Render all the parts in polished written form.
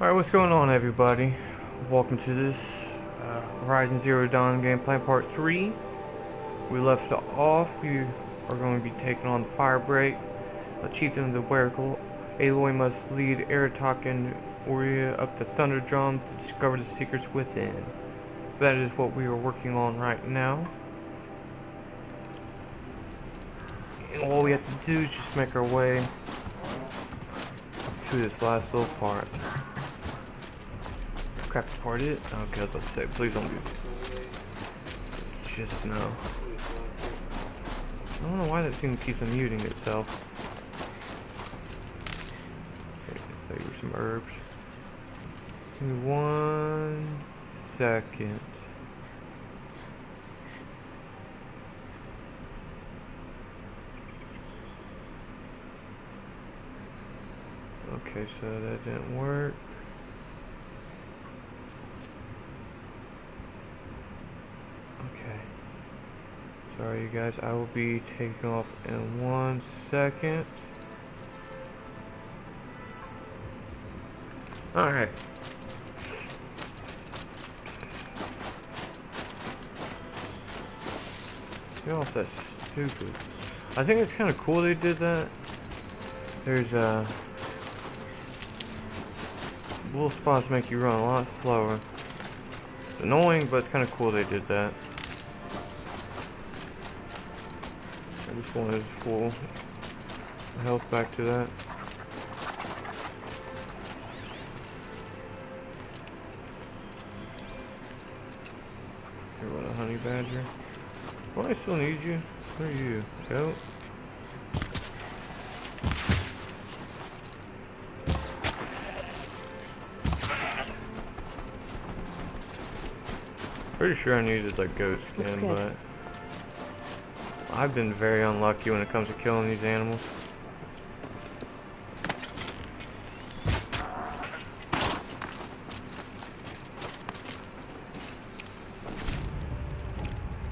Alright, what's going on, everybody? Welcome to this Horizon Zero Dawn gameplay part 3. We left off. We are going to be taking on the Firebreak. The chieftain of the Werkle. Aloy must lead Aratak and Aurea up the Thunderdrum to discover the secrets within. So that is what we are working on right now. And all we have to do is just make our way to this last little part. Crap, this part it? Okay, I was about to say, please don't do it. Just no. I don't know why that thing keeps muting itself. Okay, let's save some herbs. Give me 1 second. Okay, so that didn't work. Okay. Sorry, you guys. I will be taking off in 1 second. Alright. Get off that stupid. I think it's kind of cool they did that. There's little spots make you run a lot slower. It's annoying, but it's kind of cool they did that. I just wanted full health back to that. Here, what a honey badger. Well, I still need you. Where are you? Go. Pretty sure I needed like goat skin, but I've been very unlucky when it comes to killing these animals.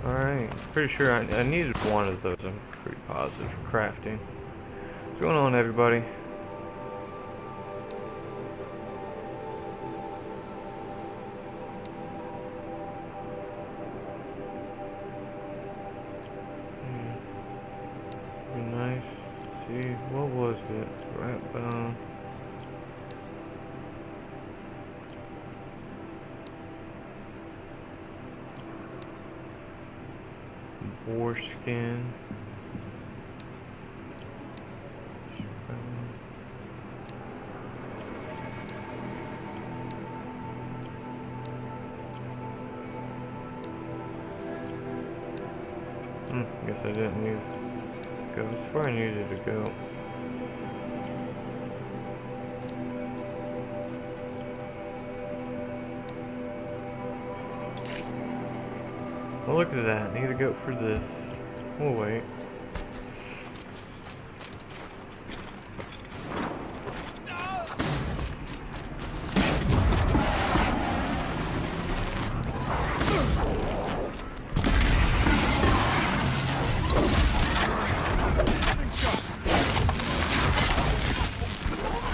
Alright, pretty sure I needed one of those. I'm pretty positive for crafting. What's going on, everybody? What was it? Rat bone. Boar skin. Guess I didn't need to go as far I needed to go. Well, look at that. Need a goat for this. We'll wait.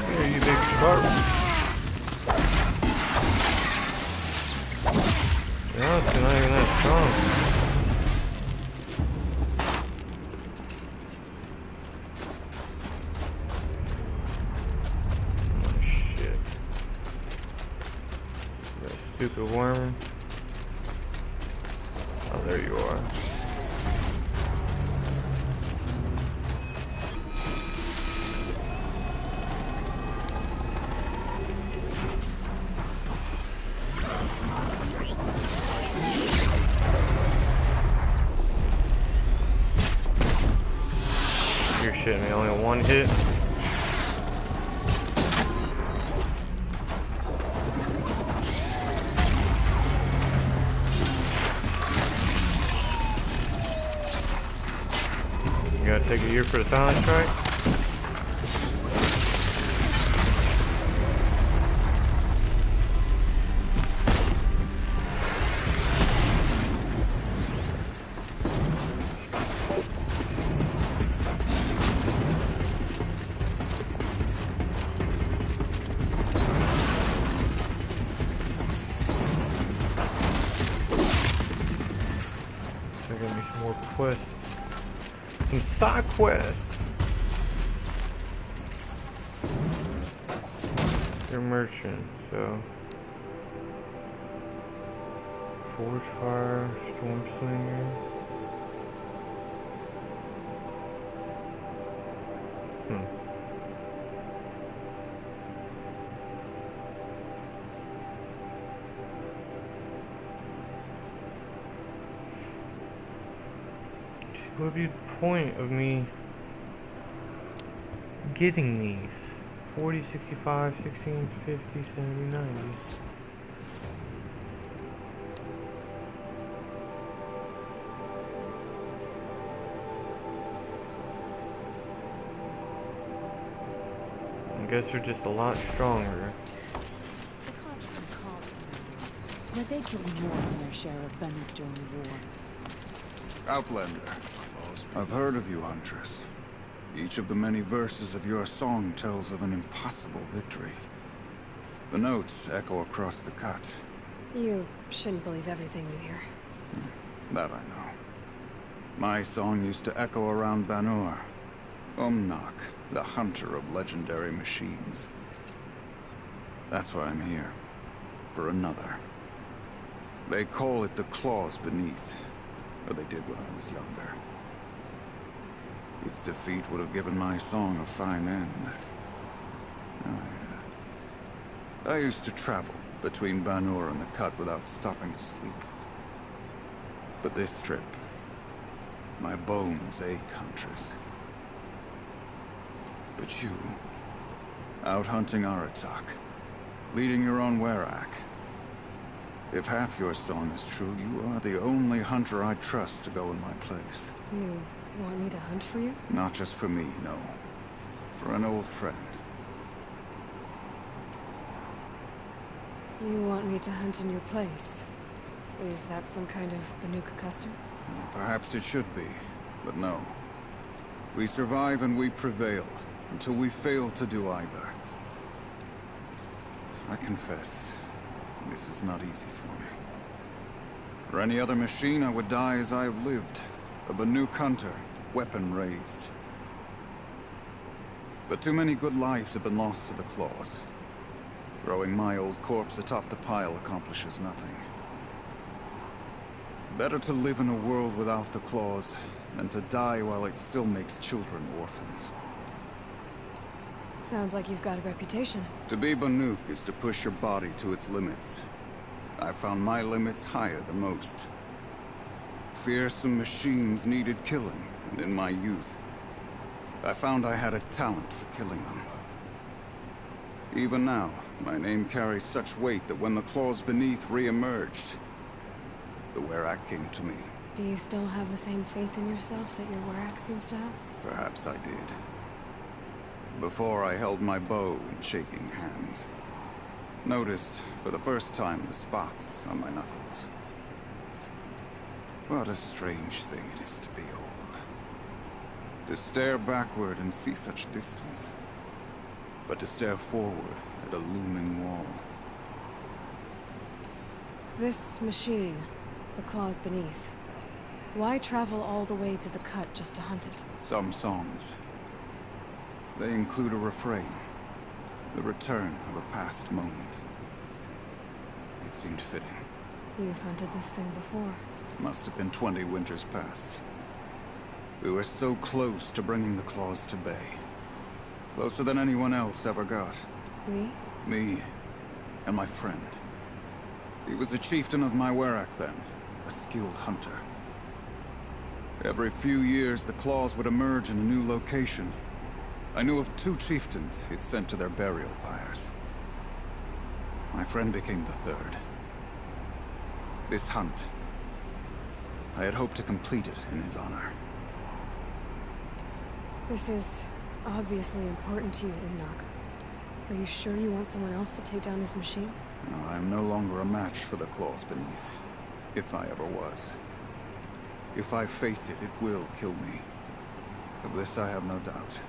Here, you big shark. No, it's not even that strong. Oh shit. That stupid worm. Oh, there you are. You're shitting me, only one hit? You gotta take a year for the talent strike? side quest. You're a merchant, so Forge Fire, Storm Slinger. What would be the point of me getting these? 40, 65, 16, 50, 70, 90. I guess they're just a lot stronger. The Koch are called, but they killed more than their share of Banuk during the war. Outlander. I've heard of you, Huntress. Each of the many verses of your song tells of an impossible victory. The notes echo across the cut. You shouldn't believe everything you hear. That I know. My song used to echo around Banur. Umnak, the hunter of legendary machines. That's why I'm here. For another. They call it the Claws Beneath. Or they did when I was younger. Its defeat would have given my song a fine end. Oh, yeah. I used to travel between Banur and the Cut without stopping to sleep. But this trip, my bones ache, Huntress. But you, out hunting Aratak, leading your own Werak. If half your song is true, you are the only hunter I trust to go in my place. You want me to hunt for you? Not just for me, no. For an old friend. You want me to hunt in your place? Is that some kind of Banuk custom? Well, perhaps it should be, but no. We survive and we prevail, until we fail to do either. I confess, this is not easy for me. For any other machine, I would die as I have lived. A Banuk hunter, weapon raised. But too many good lives have been lost to the Claws. Throwing my old corpse atop the pile accomplishes nothing. Better to live in a world without the Claws, than to die while it still makes children orphans. Sounds like you've got a reputation. To be Banuk is to push your body to its limits. I found my limits higher than most. Fearsome machines needed killing, and in my youth, I found I had a talent for killing them. Even now, my name carries such weight that when the Claws Beneath re-emerged, the Werak came to me. Do you still have the same faith in yourself that your Werak seems to have? Perhaps I did. Before I held my bow in shaking hands. Noticed, for the first time, the spots on my knuckles. What a strange thing it is to be old. To stare backward and see such distance. But to stare forward at a looming wall. This machine, the Claws Beneath. Why travel all the way to the Cut just to hunt it? Some songs. They include a refrain. The return of a past moment. It seemed fitting. You've hunted this thing before. Must have been 20 winters past. We were so close to bringing the Claws to bay. Closer than anyone else ever got. We? Me, and my friend. He was a chieftain of my Werak then, a skilled hunter. Every few years, the Claws would emerge in a new location. I knew of 2 chieftains he'd sent to their burial pyres. My friend became the 3rd. This hunt, I had hoped to complete it in his honor. This is obviously important to you, Umnak. Are you sure you want someone else to take down this machine? No, I am no longer a match for the Claws Beneath. If I ever was. If I face it, it will kill me. Of this I have no doubt.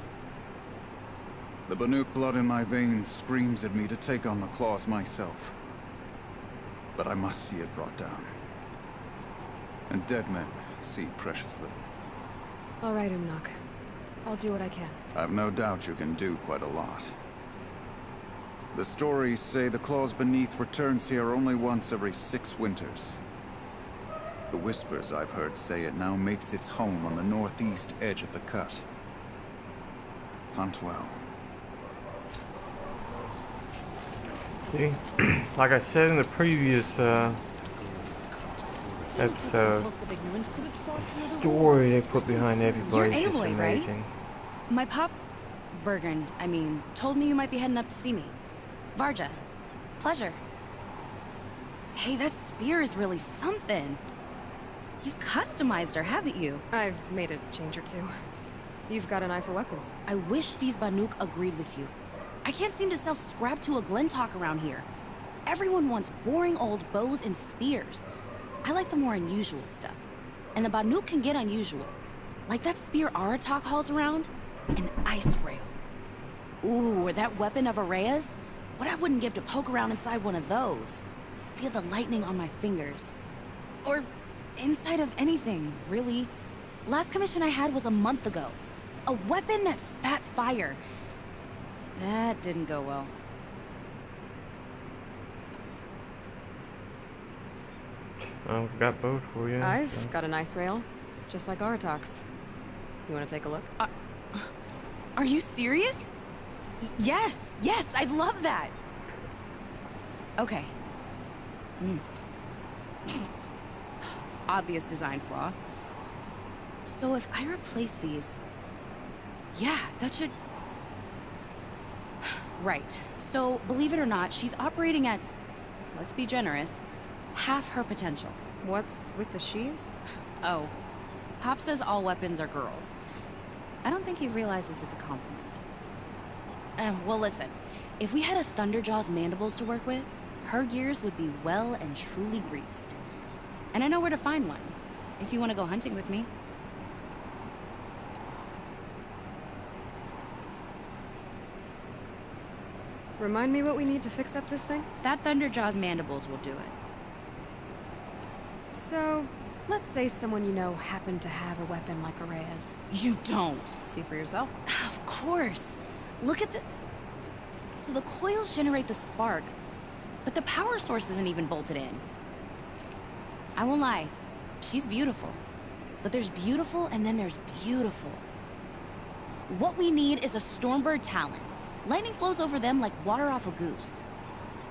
The Banuk blood in my veins screams at me to take on the Claws myself. But I must see it brought down. And dead men see precious little. All right, Umnak. I'll do what I can. I've no doubt you can do quite a lot. The stories say the Claws Beneath returns here only once every 6 winters. The whispers I've heard say it now makes its home on the northeast edge of the cut. Hunt well. See, like I said in the previous episode, the story they put behind everybody is just Aloy, right? amazing. My pop, Bergund, told me you might be heading up to see me. Varja, pleasure. Hey, that spear is really something. You've customized her, haven't you? I've made a change or two. You've got an eye for weapons. I wish these Banuk agreed with you. I can't seem to sell scrap to a Glentalk around here. Everyone wants boring old bows and spears. I like the more unusual stuff. And the Banuk can get unusual. Like that spear Aratak hauls around. An ice rail. Ooh, or that weapon of Araya's? What I wouldn't give to poke around inside one of those. Feel the lightning on my fingers. Or inside of anything, really. Last commission I had was a month ago. A weapon that spat fire. That didn't go well. I've got both for you. I've got a nice rail, just like Aratak's. You want to take a look? Are you serious? Yes, I'd love that. Okay. Obvious design flaw. So if I replace these... Yeah, that should... Right. So, believe it or not, she's operating at, let's be generous, half her potential. What's with the she's? Oh. Pop says all weapons are girls. I don't think he realizes it's a compliment. Well, listen. If we had a Thunderjaw's mandibles to work with, her gears would be well and truly greased. And I know where to find one, if you want to go hunting with me. Remind me what we need to fix up this thing? That Thunderjaw's mandibles will do it. So, let's say someone you know happened to have a weapon like Araya's. You don't. See for yourself. Of course. Look at the... So the coils generate the spark, but the power source isn't even bolted in. I won't lie. She's beautiful. But there's beautiful and then there's beautiful. What we need is a Stormbird Talon. Lightning flows over them like water off a goose.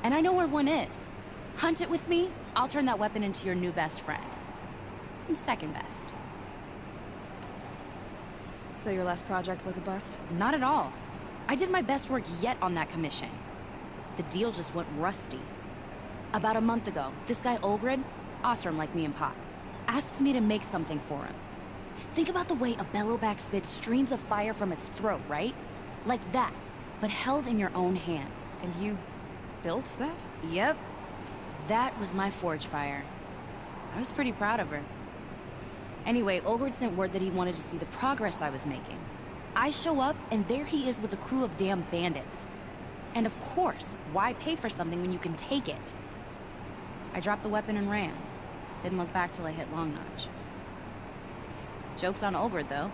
And I know where one is. Hunt it with me, I'll turn that weapon into your new best friend. And second best. So your last project was a bust? Not at all. I did my best work yet on that commission. The deal just went rusty. About a month ago, this guy Olgrid, Ostrom like me and Pop, asks me to make something for him. Think about the way a bellowback spits streams of fire from its throat, right? Like that, but held in your own hands. And you built that? Yep. That was my forge fire. I was pretty proud of her. Anyway, Olgrid sent word that he wanted to see the progress I was making. I show up, and there he is with a crew of damn bandits. And of course, why pay for something when you can take it? I dropped the weapon and ran. Didn't look back till I hit Long Notch. Joke's on Olgrid, though.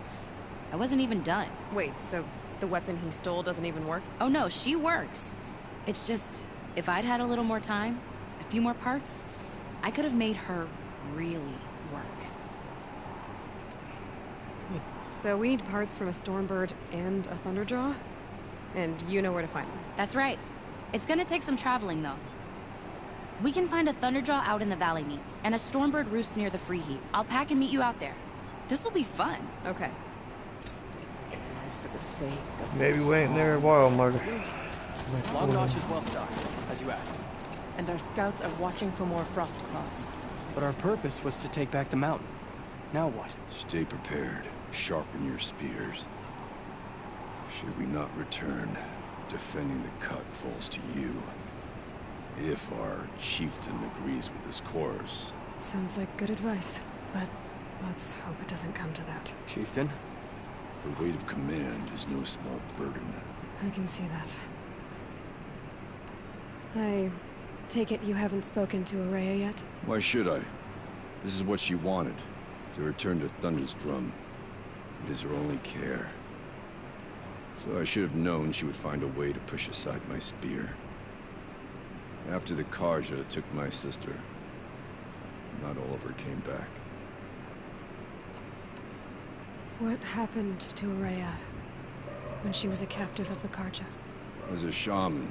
I wasn't even done. Wait, so the weapon he stole doesn't even work? Oh no, she works. It's just, if I'd had a little more time, a few more parts, I could have made her really work. So we need parts from a Stormbird and a Thunderjaw? And you know where to find them? That's right. It's gonna take some traveling, though. We can find a Thunderjaw out in the Valley Meet, and a Stormbird roosts near the Free Heat. I'll pack and meet you out there. This'll be fun. Okay. For the sake of Maybe waiting there a while, Mother. Long Notch is well stocked, as you asked. And our scouts are watching for more Frostclaws. But our purpose was to take back the mountain. Now what? Stay prepared. Sharpen your spears. Should we not return, defending the cut falls to you. If our chieftain agrees with his course. Sounds like good advice, but let's hope it doesn't come to that. Chieftain? The weight of command is no small burden. I can see that. I take it you haven't spoken to Araya yet? Why should I? This is what she wanted, to return to Thunder's Drum. It is her only care. So I should have known she would find a way to push aside my spear. After the Carja took my sister, not all of her came back. What happened to Araya when she was a captive of the Carja? As a shaman,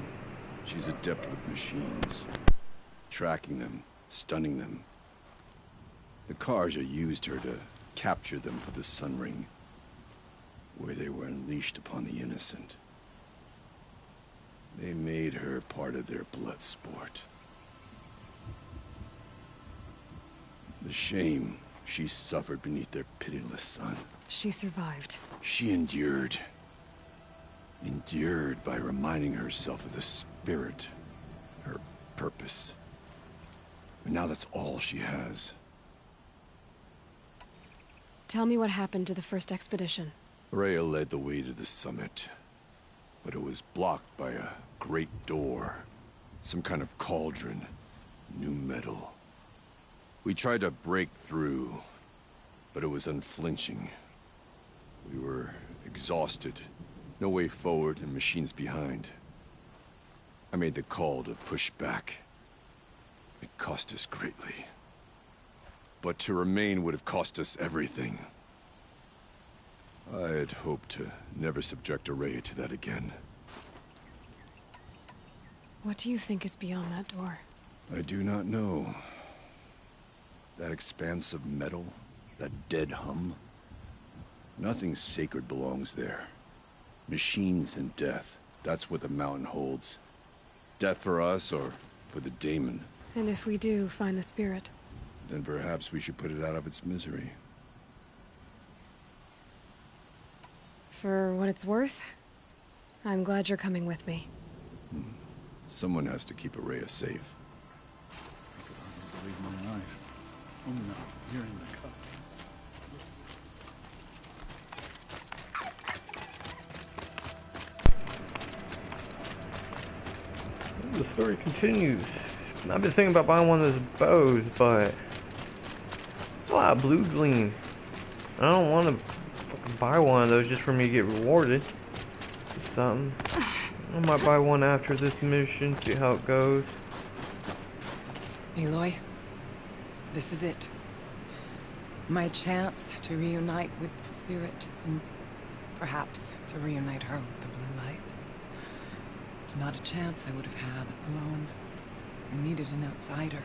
she's adept with machines. Tracking them, stunning them. The Carja used her to capture them for the Sun Ring, where they were unleashed upon the innocent. They made her part of their blood sport. The shame she suffered beneath their pitiless sun. She survived. She endured. Endured by reminding herself of the spirit, her purpose. And now that's all she has. Tell me what happened to the first expedition. Rhea led the way to the summit, but it was blocked by a great door. Some kind of cauldron. New metal. We tried to break through, but it was unflinching. We were exhausted. No way forward and machines behind. I made the call to push back. It cost us greatly. But to remain would have cost us everything. I had hoped to never subject Araya to that again. What do you think is beyond that door? I do not know. That expanse of metal, that dead hum. Nothing sacred belongs there. Machines and death, that's what the mountain holds. Death for us or for the daemon. And if we do find the spirit? Then perhaps we should put it out of its misery. For what it's worth, I'm glad you're coming with me. Someone has to keep Araya safe. I could hardly believe my eyes. Oh no, you're in the cup. The story continues. I've been thinking about buying one of those bows, but it's a lot of blue gleam. I don't want to fucking buy one of those just for me to get rewarded with something. I might buy one after this mission, see how it goes. Aloy, this is it. My chance to reunite with the spirit, and perhaps to reunite her with the blue light. It's not a chance I would have had alone. I needed an outsider.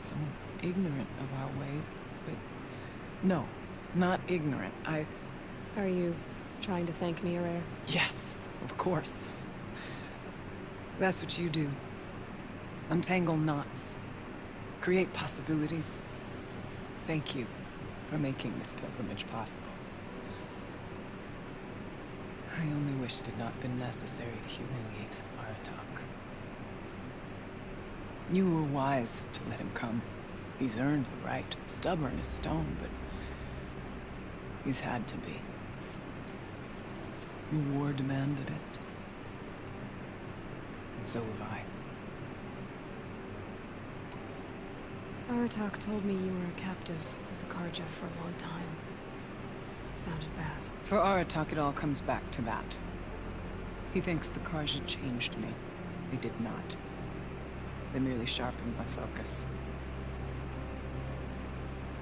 Someone ignorant of our ways, but... No, not ignorant. Are you trying to thank me, Araya? Yes, of course. That's what you do. Untangle knots. Create possibilities. Thank you for making this pilgrimage possible. I only wish it had not been necessary to humiliate Aratak. You were wise to let him come. He's earned the right. Stubborn as stone, but he's had to be. The war demanded it. And so have I. Aratak told me you were a captive of the Carja for a long time. It sounded bad. For Aratak, it all comes back to that. He thinks the Carja changed me. They did not. They merely sharpened my focus.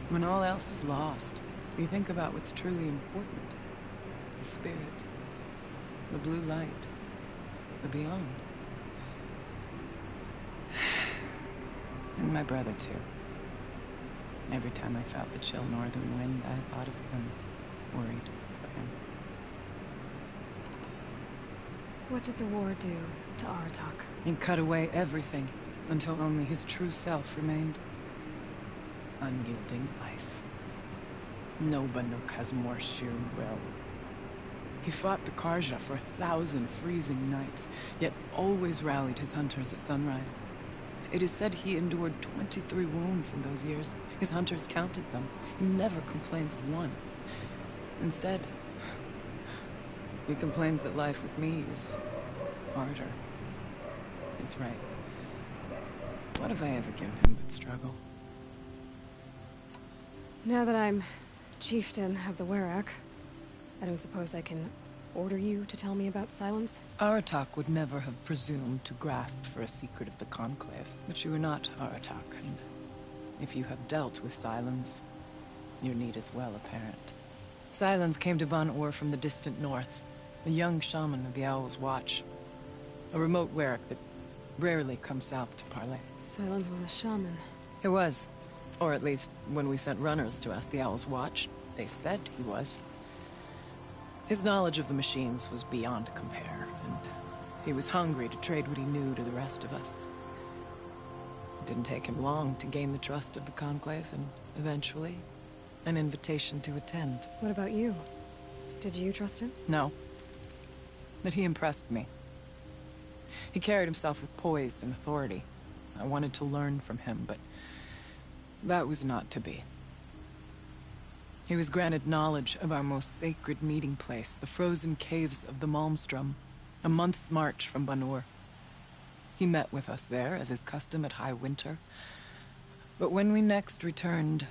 When all else is lost, you think about what's truly important. The spirit. The blue light. The beyond. And my brother, too. Every time I felt the chill northern wind, I thought of him, worried for him. What did the war do to Aratak? It cut away everything, until only his true self remained. Unyielding ice. No Banuk has more sheer will. He fought the Carja for 1,000 freezing nights, yet always rallied his hunters at sunrise. It is said he endured 23 wounds in those years. His hunters counted them. He never complains of one. Instead, he complains that life with me is harder. He's right. What have I ever given him but struggle? Now that I'm chieftain of the Werak, I don't suppose I can order you to tell me about Silence? Aratak would never have presumed to grasp for a secret of the Conclave. But you are not Aratak, and if you have dealt with Silence, your need is well apparent. Silence came to Ban-Ur from the distant north, a young shaman of the Owl's Watch. A remote Werak that rarely comes south to parley. Silence was a shaman. It was. Or at least, when we sent runners to ask the Owl's Watch, they said he was. His knowledge of the machines was beyond compare, and he was hungry to trade what he knew to the rest of us. It didn't take him long to gain the trust of the Conclave, and eventually, an invitation to attend. What about you? Did you trust him? No. But he impressed me. He carried himself with poise and authority. I wanted to learn from him, but that was not to be. He was granted knowledge of our most sacred meeting place, the frozen caves of the Malmstrom, a month's march from Ban-Ur. He met with us there, as is custom at High Winter. But when we next returned,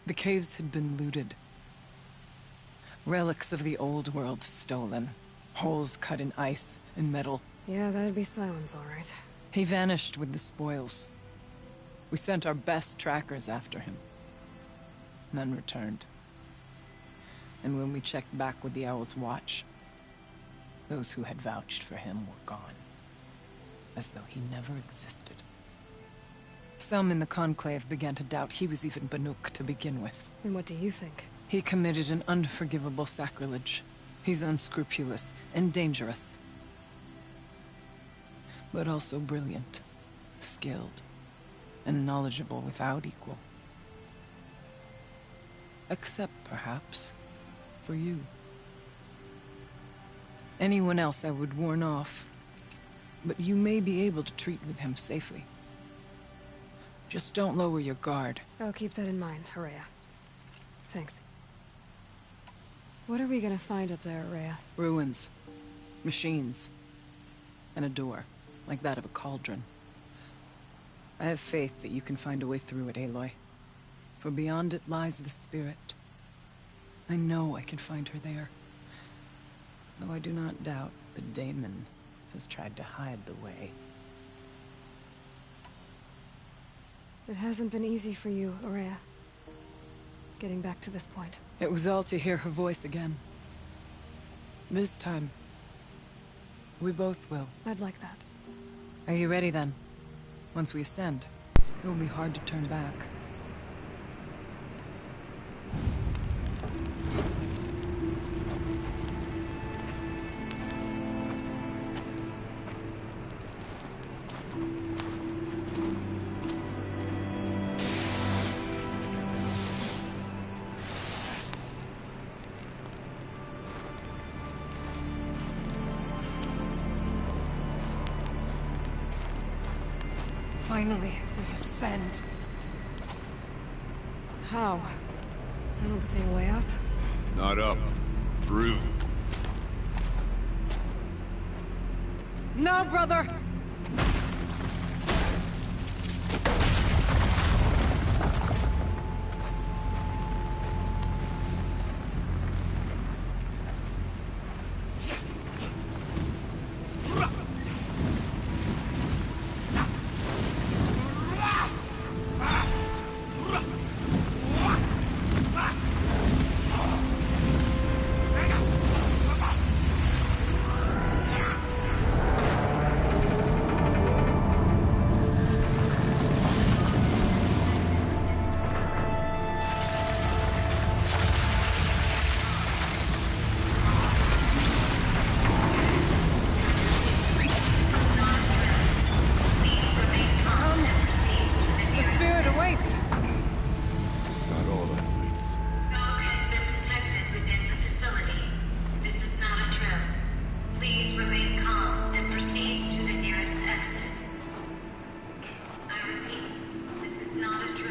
the caves had been looted. Relics of the old world stolen. Holes cut in ice and metal. Yeah, that'd be Silence, all right. He vanished with the spoils. We sent our best trackers after him. None returned. And when we checked back with the Owl's Watch, those who had vouched for him were gone. As though he never existed. Some in the Conclave began to doubt he was even Banuk to begin with. And what do you think? He committed an unforgivable sacrilege. He's unscrupulous and dangerous. But also brilliant, skilled, and knowledgeable without equal. Except, perhaps, for you. Anyone else I would warn off, but you may be able to treat with him safely. Just don't lower your guard. I'll keep that in mind, Ourea. Thanks. What are we gonna find up there, Ourea? Ruins, machines, and a door, like that of a cauldron. I have faith that you can find a way through it, Aloy. For beyond it lies the spirit. I know I can find her there. Though I do not doubt that Daemon has tried to hide the way. It hasn't been easy for you, Ourea. Getting back to this point. It was all to hear her voice again. This time, we both will. I'd like that. Are you ready then? Once we ascend, it will be hard to turn back. Finally, we ascend. How? I don't see a way up. Not up. Through. No, brother!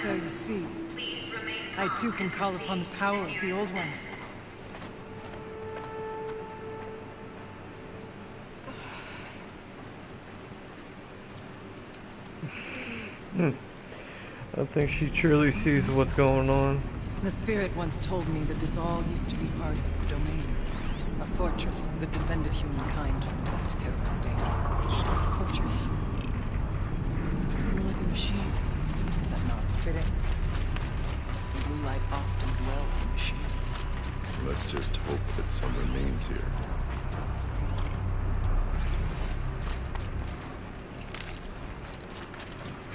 So you see, I too can call upon the power of the Old Ones. I think she truly sees what's going on. The Spirit once told me that this all used to be part of its domain. A fortress that defended humankind from terrible danger. Fortress. Looks more like a machine. Is that not fitting? Blue light often dwells in machines. Let's just hope that some remains here.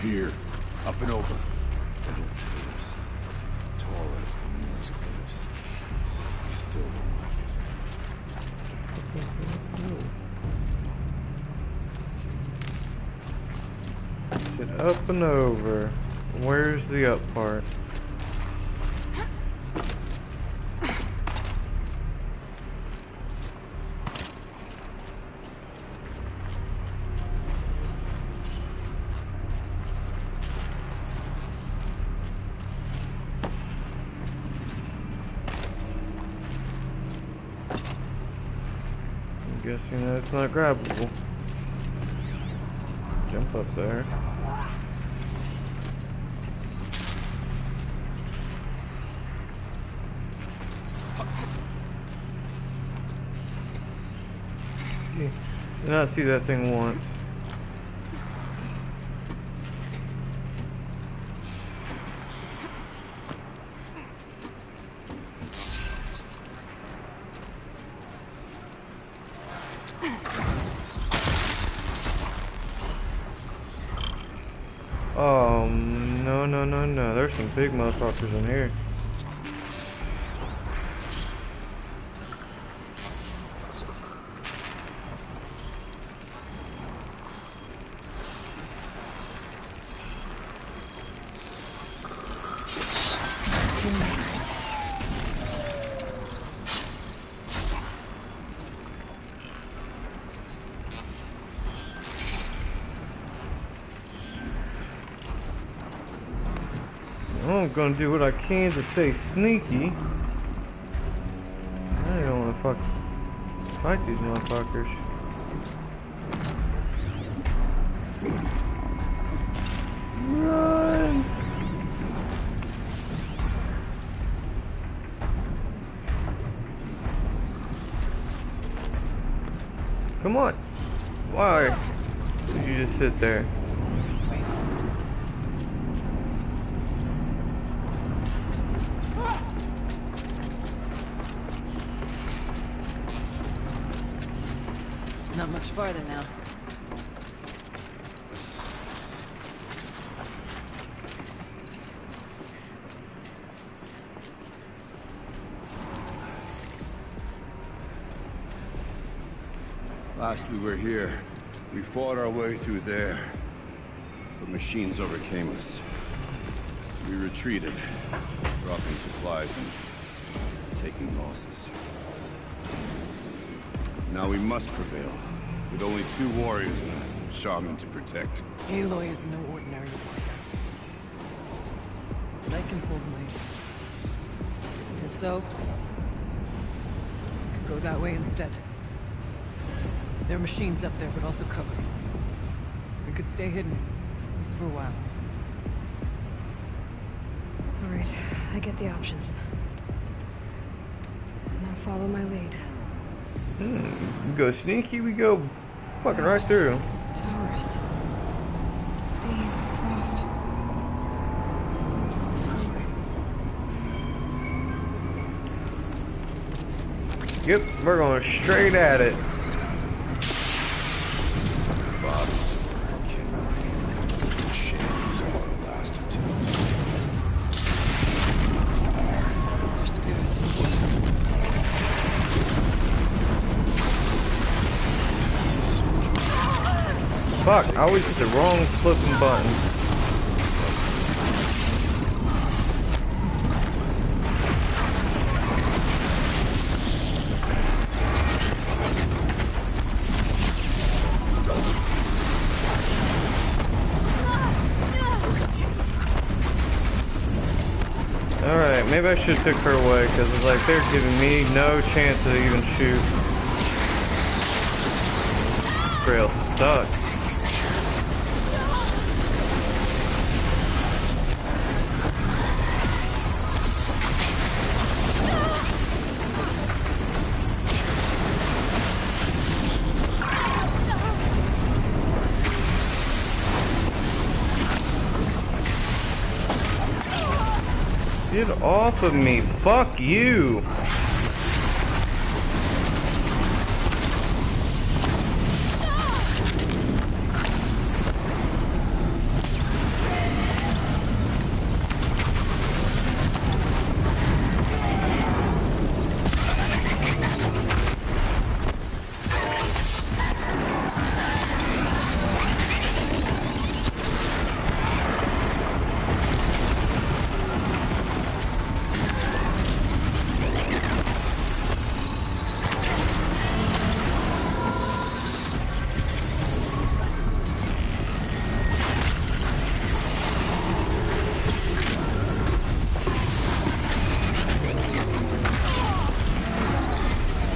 Here, up and over. Little trees, tall as Bermuda's cliffs. Still don't like it. Get up and over. Where's the up part? I'm guessing that's not grabbable. Jump up there. Did not see that thing once. Oh, no. There's some big motherfuckers in here. I'm gonna do what I can to stay sneaky. I don't wanna fight these motherfuckers. Run! Come on! Why did you just sit there? Not much farther now. Last we were here, we fought our way through there. The machines overcame us. We retreated, dropping supplies and taking losses. Now we must prevail, with only 2 warriors and a shaman to protect. Aloy is no ordinary warrior. But I can hold my... And so... I could go that way instead. There are machines up there, but also cover. We could stay hidden, at least for a while. Alright, I get the options. Now follow my lead. We go sneaky, we go fucking right through. Towers. Steam, frost. Where's all this fire? Yep, we're going straight at it. Bodies of our kin, shames of our last attempt. Their spirits. Fuck, I always hit the wrong flipping button. Alright, maybe I should have took her away, because it's like they're giving me no chance to even shoot. Real stuck. Get off of me. Fuck you.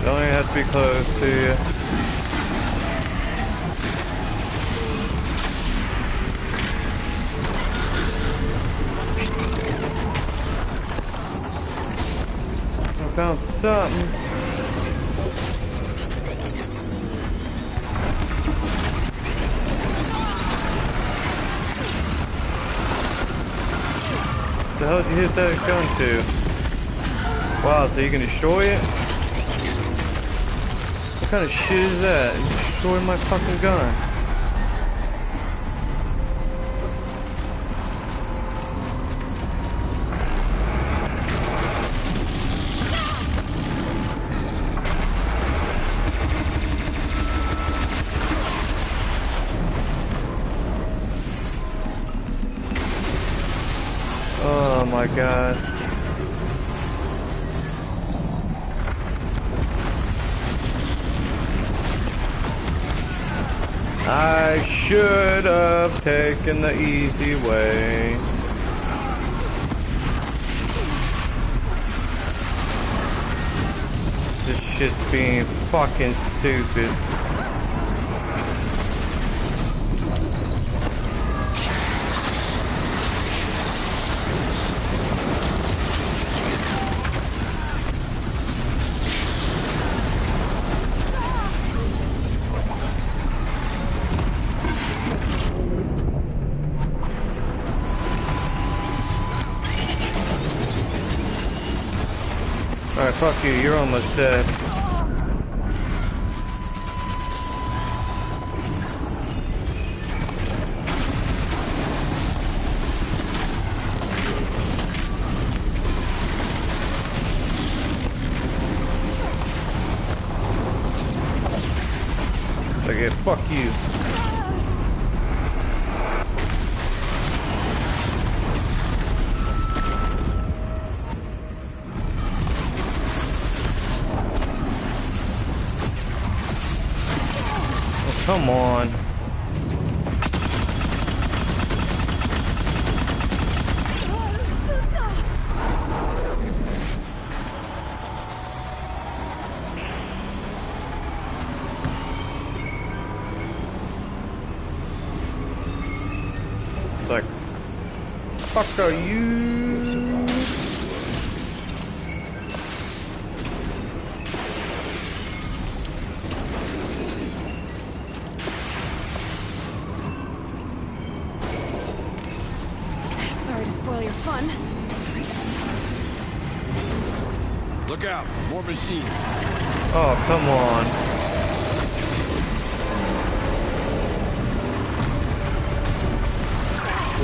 Don't even have to be close to you. I found something. What the hell did you hit that gun to? Wow, so you can destroy it? What kind of shit is that? You destroyed my fucking gun. Oh my god. I should have taken the easy way. This shit's being fucking stupid. Alright, fuck you, you're almost dead. Okay, fuck you. Come on. It's like, fuck are you? Fun. Look out, more machines. Oh, come on.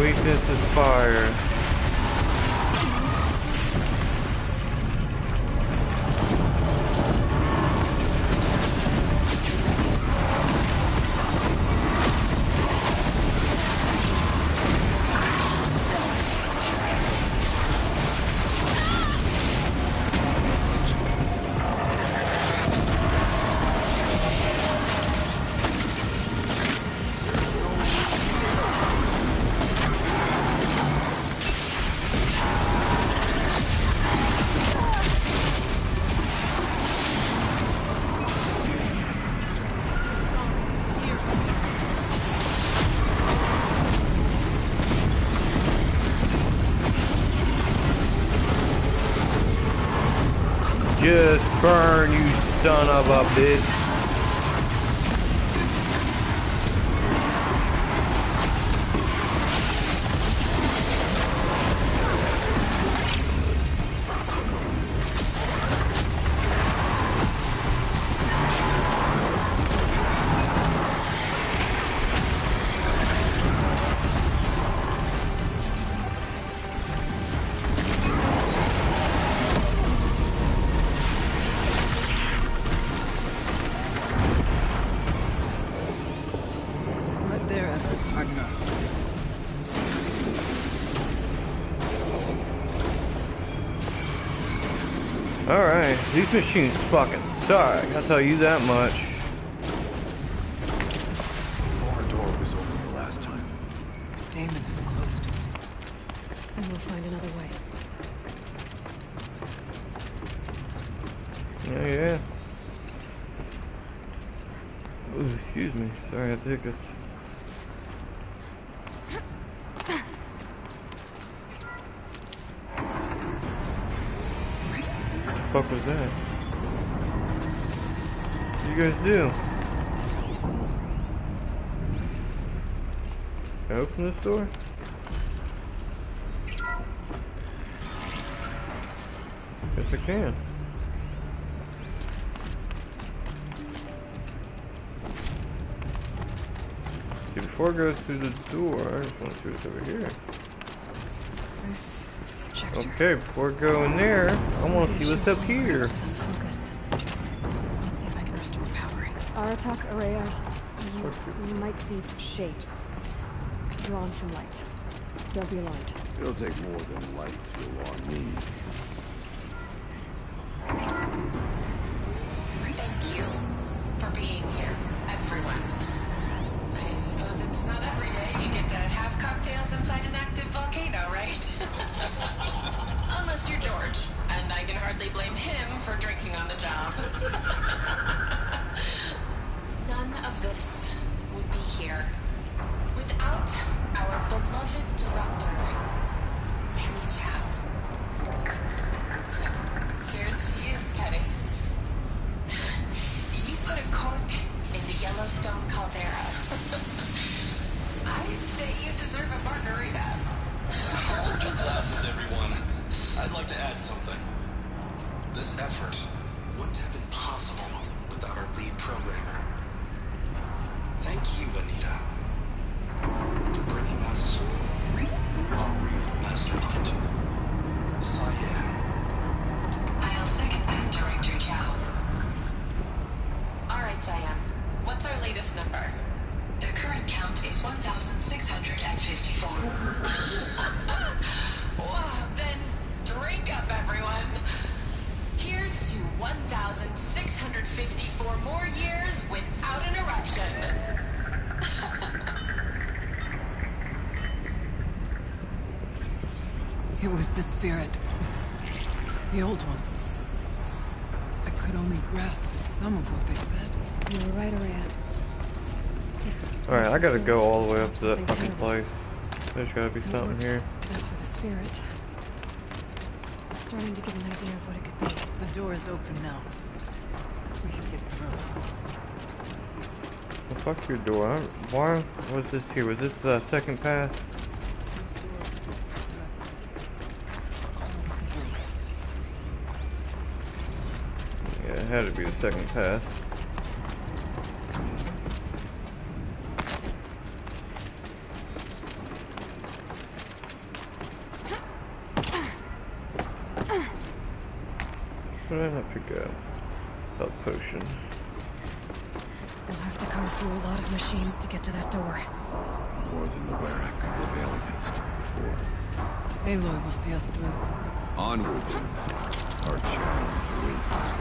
Weakness is fire. Just burn, you son of a bitch. Alright, these machines fucking suck, I'll tell you that much. The far door was open the last time. Damon has closed it. And we'll find another way. Yeah. Ooh, excuse me. Sorry, I had hiccups. What the fuck was that? What you guys do? Can I open this door? Yes, I can. See, before it goes through the door, I just want to see what's over here. What's this? Projector. Okay, before I go in there, I want to see what's up here. Focus. Let's see if I can restore power. Aratak, Araya, you might see shapes drawn from light. Don't be alarmed. It'll take more than light to alarm me. Thank you for being here, everyone. I suppose it's not every day you get to have cocktails inside an active volcano, right? Unless you're George, and I can hardly blame him for drinking on the job. None of this would be here without our beloved director, Penny Chow. So, here's to you, Penny. You put a cork in the Yellowstone caldera. I'd say you deserve a margarita. Hold your glasses, everyone. I'd like to add something. This effort wouldn't have been possible without our lead programmer. Thank you, Anita, for bringing us our real mastermind, Cyan. I'll second that, Director Chow. All right, Cyan. What's our latest number? The current count is 1,654. Well, then drink up, everyone. Here's to 1,654 more years without an eruption. It was the spirit. The old ones. I could only grasp some of what they said. You were right, Araya. Alright, I gotta go all the way up to that fucking place. There's gotta be something here. As for the spirit, I'm starting to get an idea of what it could be. The door is open now. We can get through. Well, fuck your door. Why was this here? Was this the second pass? Yeah, it had to be the second pass. What did I not pick up? Health potion. We'll have to come through a lot of machines to get to that door. More than the Werak could prevail against before. Aloy will see us through. Onward, then. Our challenge awaits.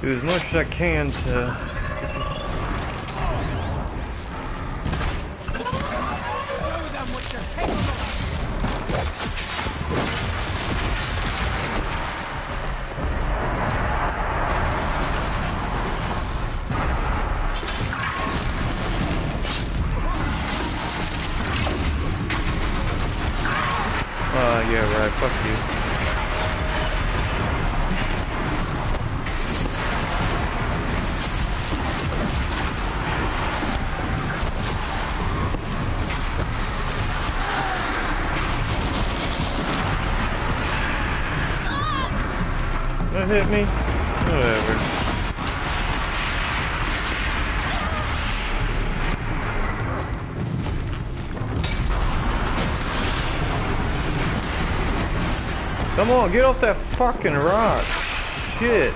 Do as much as I can to... yeah, right, fuck you. That hit me? Whatever. Come on, get off that fucking rock. Shit.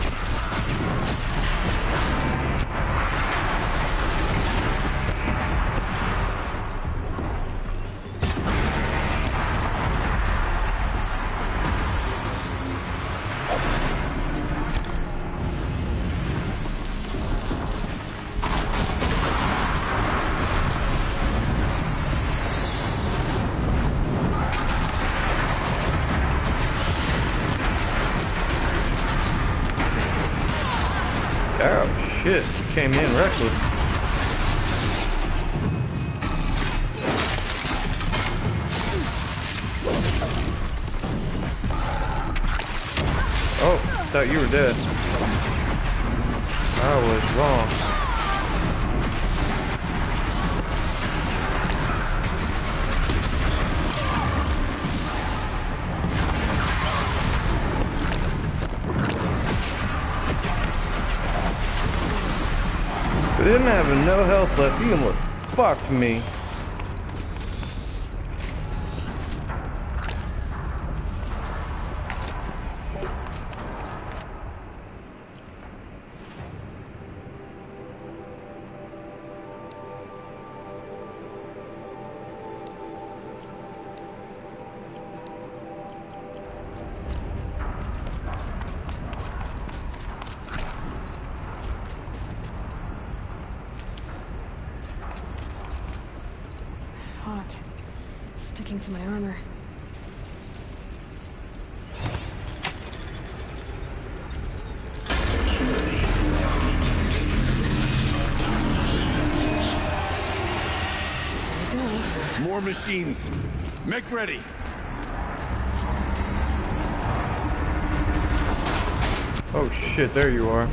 Oh shit, came in reckless. Oh, thought you were dead. I was wrong. But him having no health left, he almost fucked me. Hot. Sticking to my armor. More machines. Make ready. Oh shit, there you are.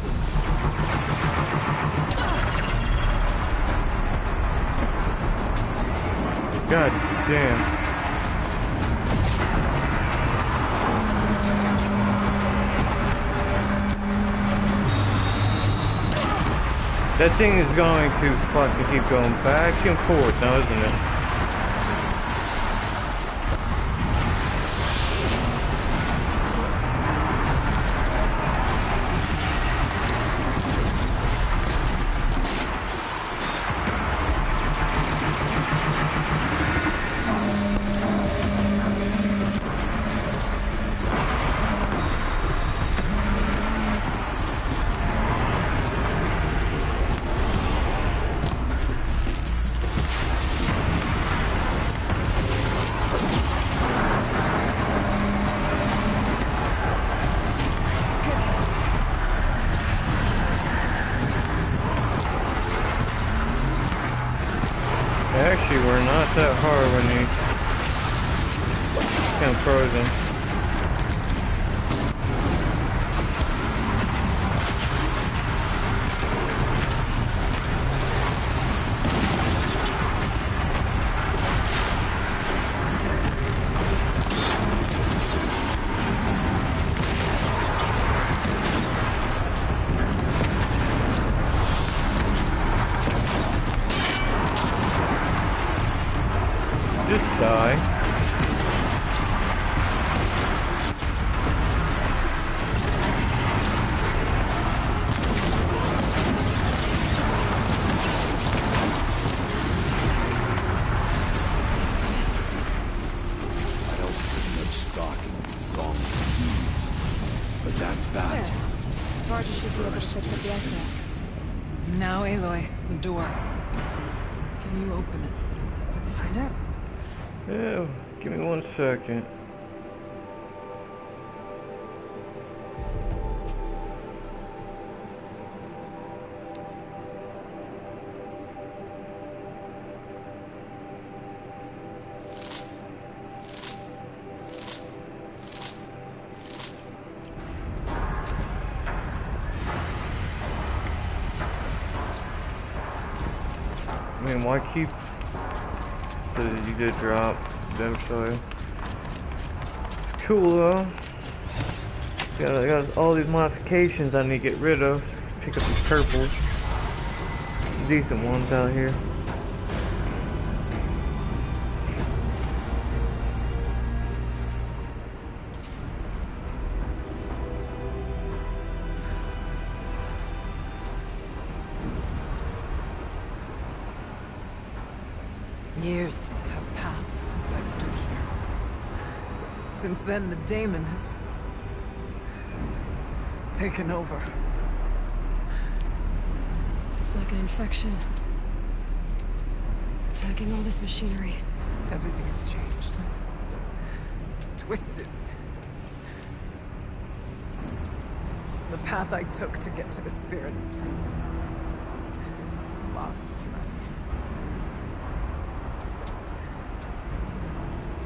God damn. That thing is going to fucking keep going back and forth now, isn't it? Actually, we're not that hard when you kind of frozen. Just die. I don't put much stock in songs and deeds, but that battle. Varda should be able to fix up the ice. Now, Aloy, the door. Can you open it? Let's find out. Yeah, give me 1 second. I mean, why keep that you did drop them soil? It's cool though. I got all these modifications I need to get rid of. Pick up these purples. Decent ones out here. Years have passed since I stood here. Since then, the daemon has taken over. It's like an infection. Attacking all this machinery. Everything has changed. It's twisted. The path I took to get to the spirits lost to us.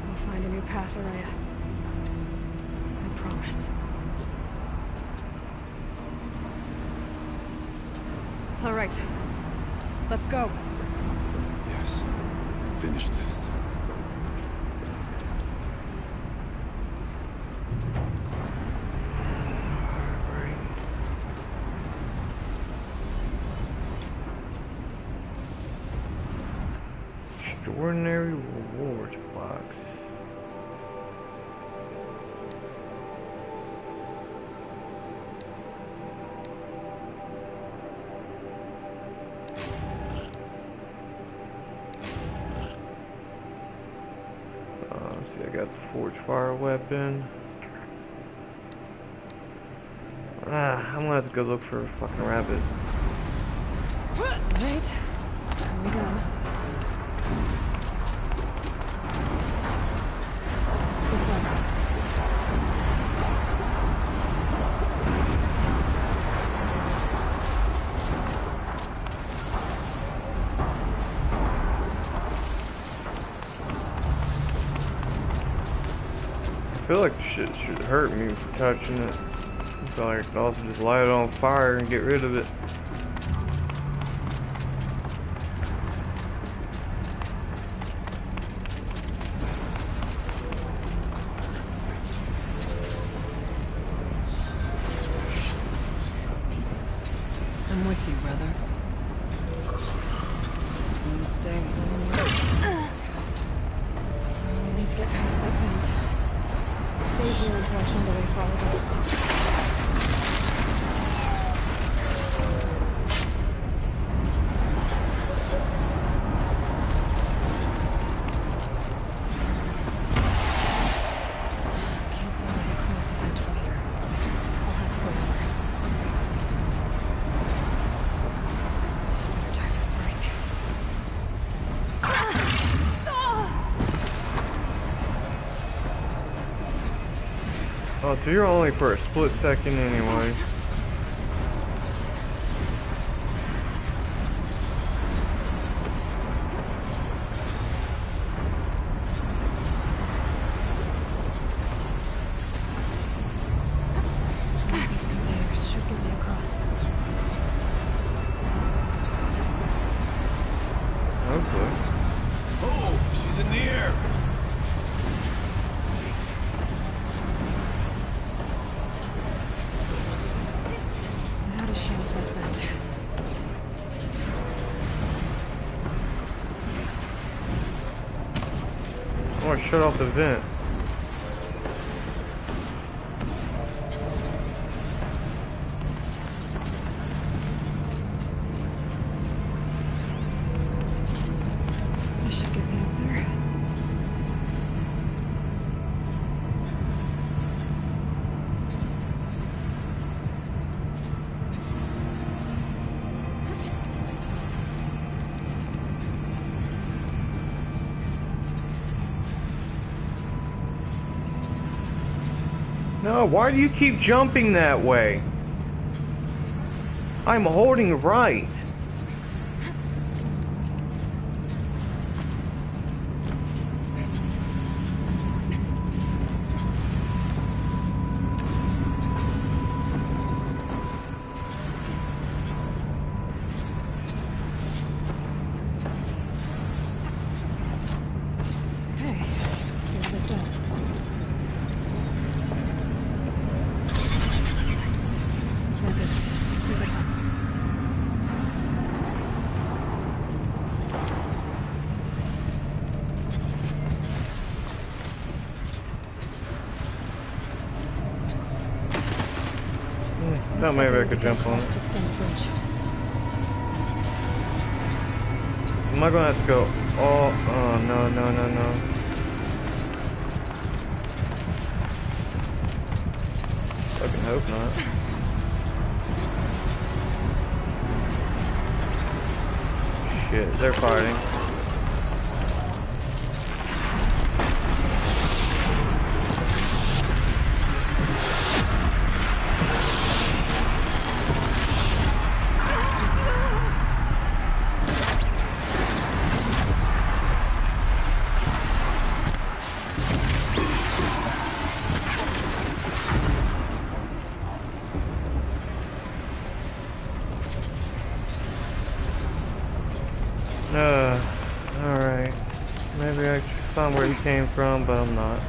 We'll find a new path, Araya. I promise. All right. Let's go. Yes. Finish this. Extraordinary rewards box. See, I got the forged fire weapon. I'm gonna have to go look for a fucking rabbit. Right. Here we go. This way. I feel like shit should hurt me for touching it. So I could also just light it on fire and get rid of it. I'm with you, brother. You stay. We need to get past that vent. Stay here until I find a way for all of us to cross. Can't seem to get close the vent from here. I'll have to go lower. Your time is right. Oh, so you're only for a split second anyway. These conveyors should get me across. Hopefully. Oh, she's in the air. How to shut off that vent. I want to shut off the vent. This should get me up there. No, why do you keep jumping that way? I'm holding right. Okay, let's see what this does. That's it. Here they come. Thought maybe I could jump on it. To extend the bridge. Am I gonna have to go all... Oh, no, no, no, no. Fucking hope not. Shit, they're fighting. Alright. Maybe I should find where he came from, but I'm not.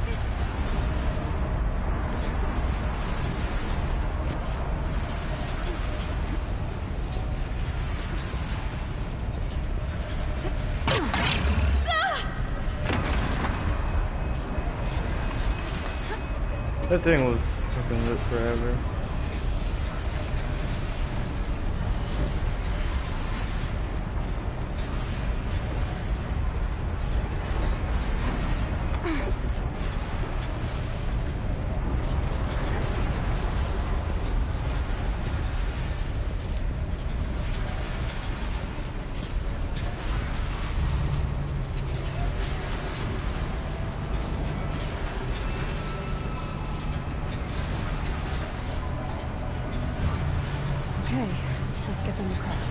That thing was fucking lit forever. Okay, let's get them across.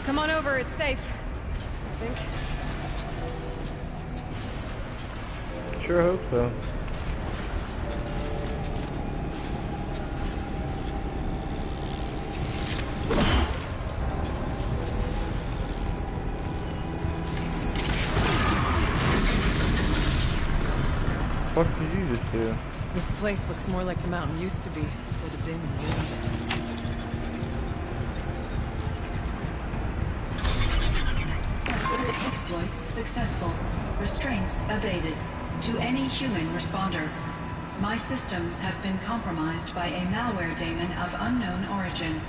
Come on over, it's safe. I think. Sure hope so. What did you just do? This place looks more like the mountain used to be, instead of being ruined. Exploit successful. Restraints evaded. To any human responder. My systems have been compromised by a malware daemon of unknown origin.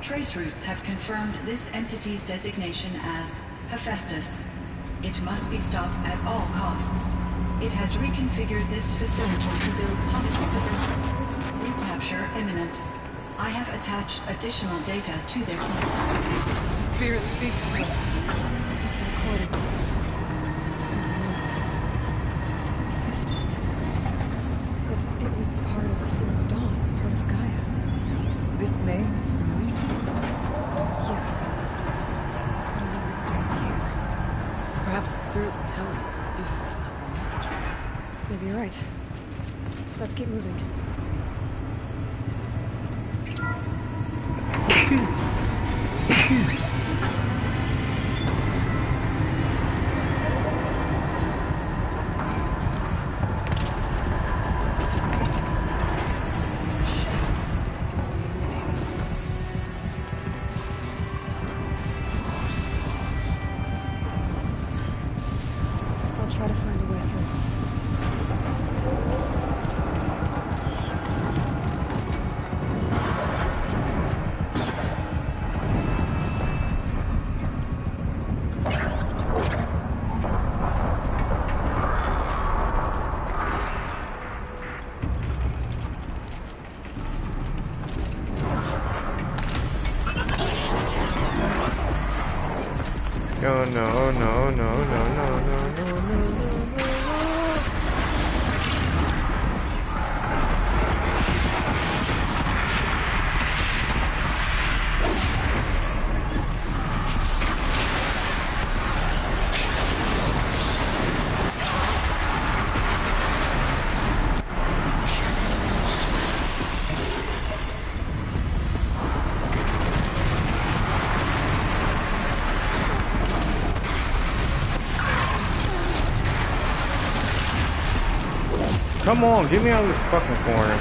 Trace routes have confirmed this entity's designation as Hephaestus. It must be stopped at all costs. It has reconfigured this facility to build possible recapture imminent. I have attached additional data to their Spirit speaks to us. It's a recording. Hephaestus. It was part of the Silver Dawn, part of Gaia. This name is familiar to you? Yes. I don't know what's doing here. Perhaps the spirit will tell us if messages. Maybe you're right. Let's keep moving. I'll try to find a way through. Oh no, no, no, no, no, no, no, no. Come on, get me out of this fucking corner.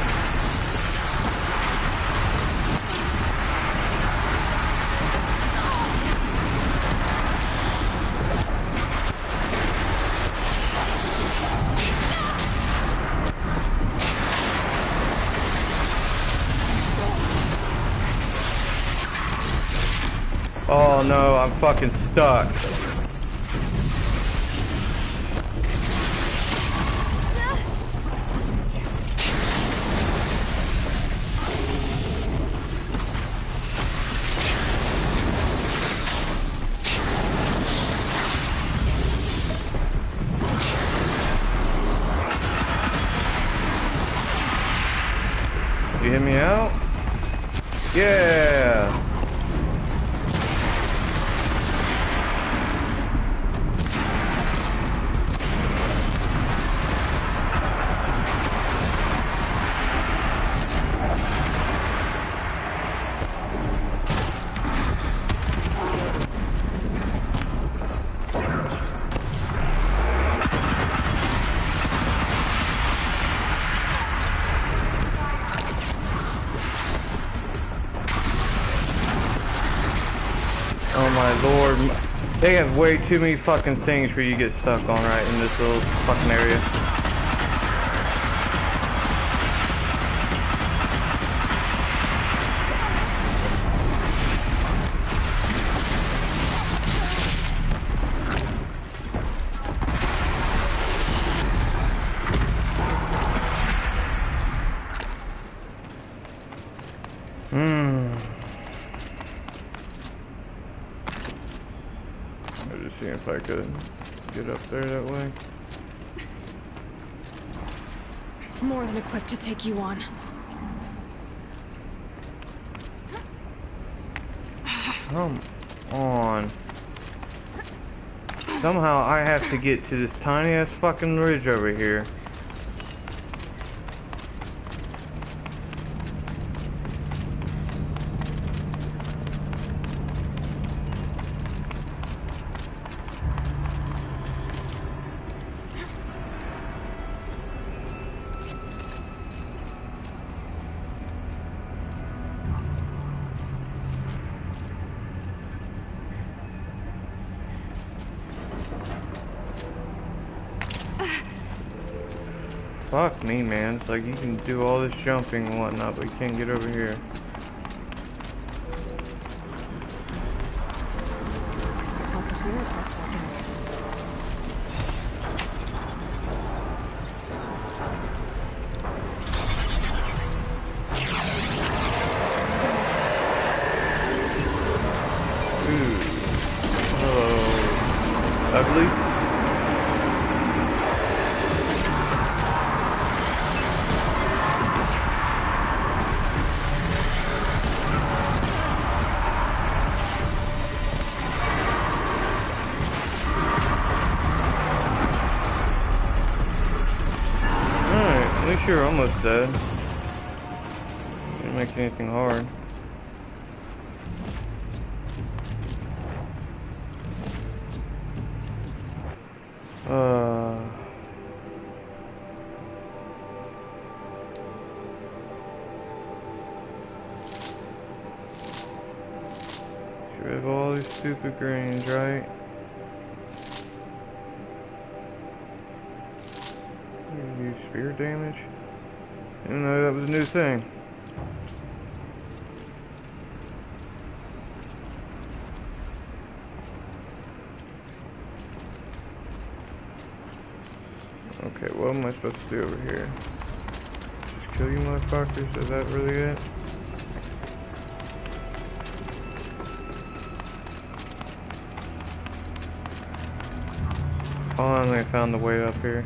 Oh no, I'm fucking stuck. You hit me out? Yeah! Oh my lord, they have way too many fucking things for you to get stuck on right in this little fucking area. See if I could get up there that way. More than equipped to take you on. Come on. Somehow I have to get to this tiny ass fucking ridge over here. Fuck me, man. It's like you can do all this jumping and whatnot, but you can't get over here. Lots of bureaucrats looking. Ooh. Hello. Ugly. You're almost dead. Didn't make anything hard. Get rid of all these stupid greens, right? Use spear damage. Didn't know that was a new thing. Okay, what am I supposed to do over here? Just kill you motherfuckers? Is that really it? Finally, I found the way up here.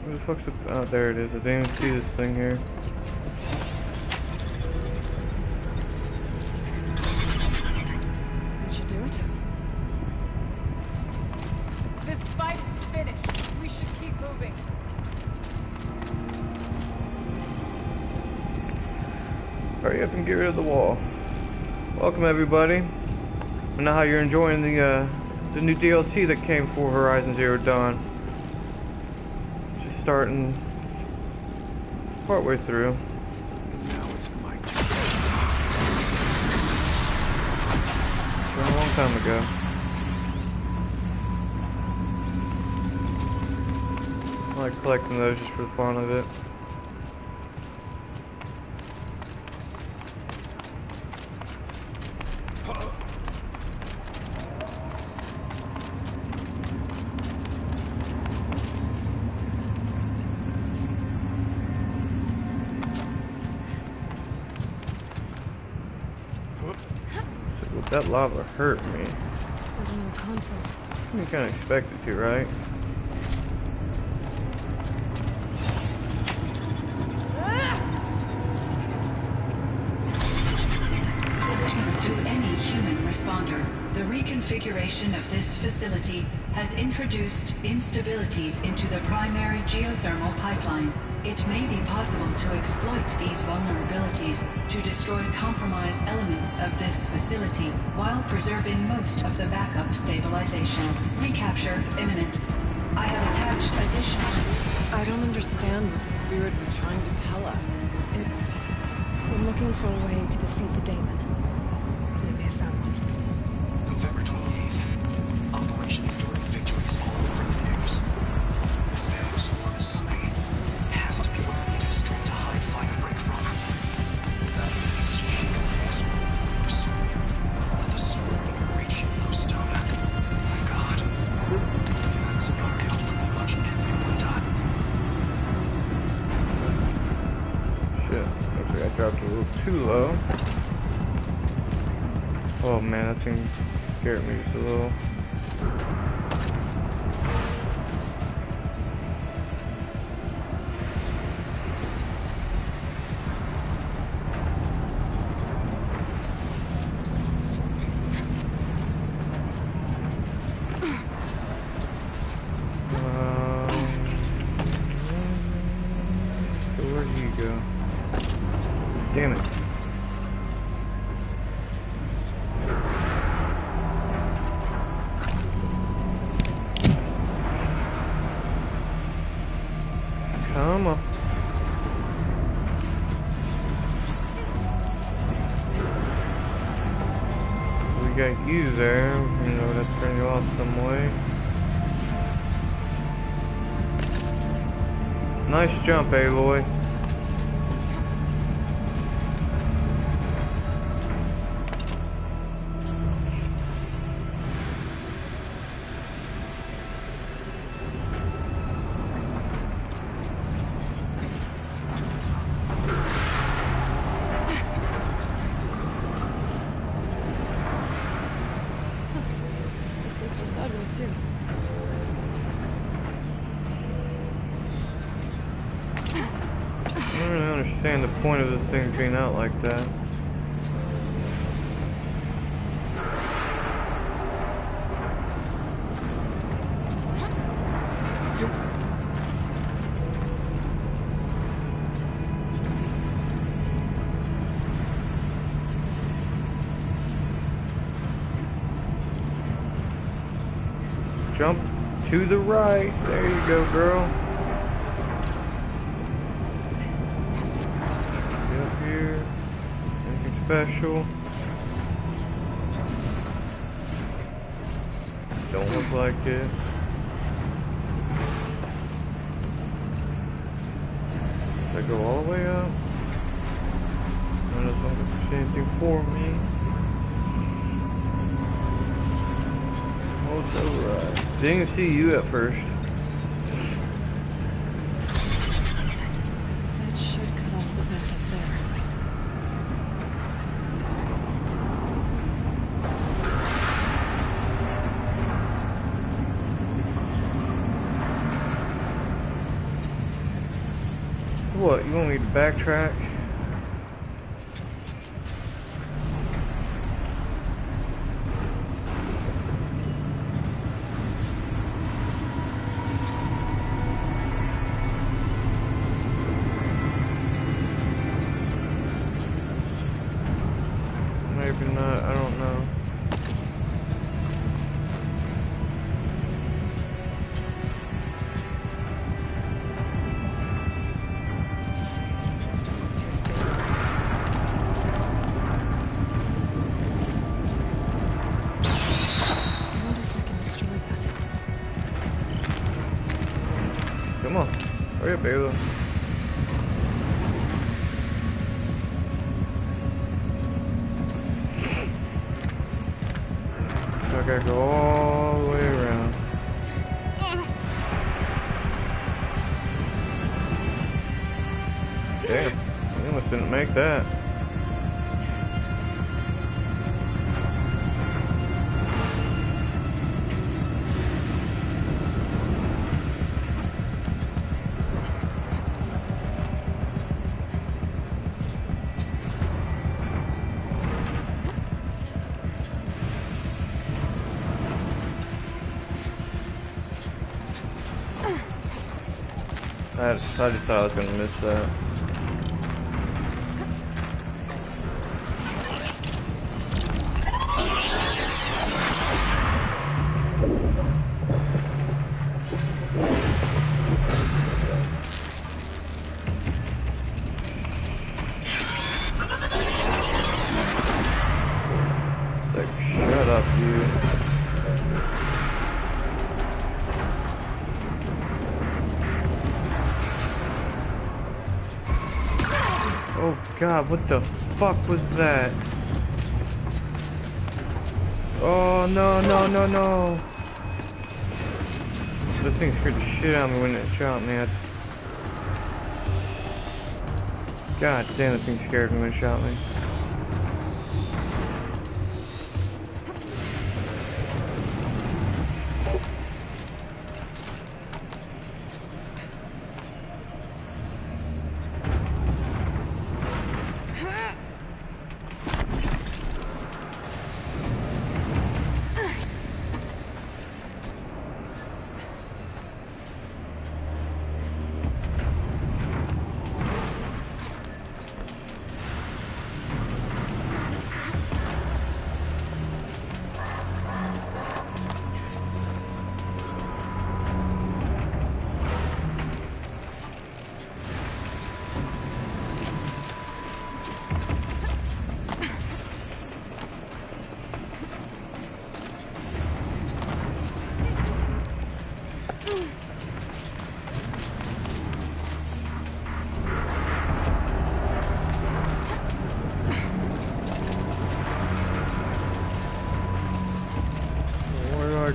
Where the fuck's the... Oh, there it is. I didn't even see this thing here. That should do it. This fight is finished. We should keep moving. Hurry up and get rid of the wall. Welcome everybody. I know how you're enjoying the new DLC that came for Horizon Zero Dawn. Just starting partway through. long time ago. I like collecting those just for the fun of it. That lava hurt me. Original console. You kind of expect it to, right? To any human responder, the reconfiguration of this facility has introduced instabilities into the primary geothermal pipeline. It may be possible to exploit these vulnerabilities to destroy compromised elements of this facility while preserving most of the backup stabilization. Recapture imminent. I have attached additional... I don't understand what the spirit was trying to tell us. We're looking for a way to defeat the daemon. Maybe I found one. November 28th. Operation Enduring Victory is all over the news. The Phantom Swarm is coming. It has to be where it is trying to hide Firebreak from. That means shield this workforce. Let the Swarm reach Bluestone. My God. In that scenario, pretty much everyone died. Shit. Okay, I dropped a little too low. Oh man, that thing scared me just a little. So where'd he go? Damn it. Come on. We got you there. You know, that's turning you off some way. Nice jump, Aloy. I don't really understand the point of this thing being out like that. Jump to the right. There you go, girl. Get up here. Anything special? Don't look like it. Did I go all the way up? I don't know if there's anything for me. Oh, it's override. Didn't see you at first. That should cut off the vent up there. What, you want me to backtrack? Maybe not, I don't know. This don't look too Hurry up, Ayla. So I gotta go all the way around. Damn, we almost didn't make that. I just thought I was gonna miss that. Like, shut up, you. Oh god, what the fuck was that? Oh no, no, no, no. This thing scared the shit out of me when it shot me. God damn, this thing scared me when it shot me.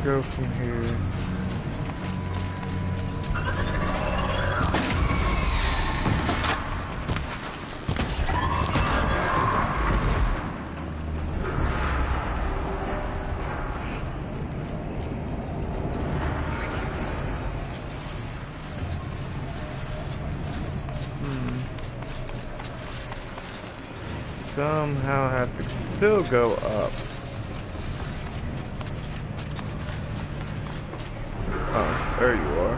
Go from here. Somehow have to still go up. Oh, there you are.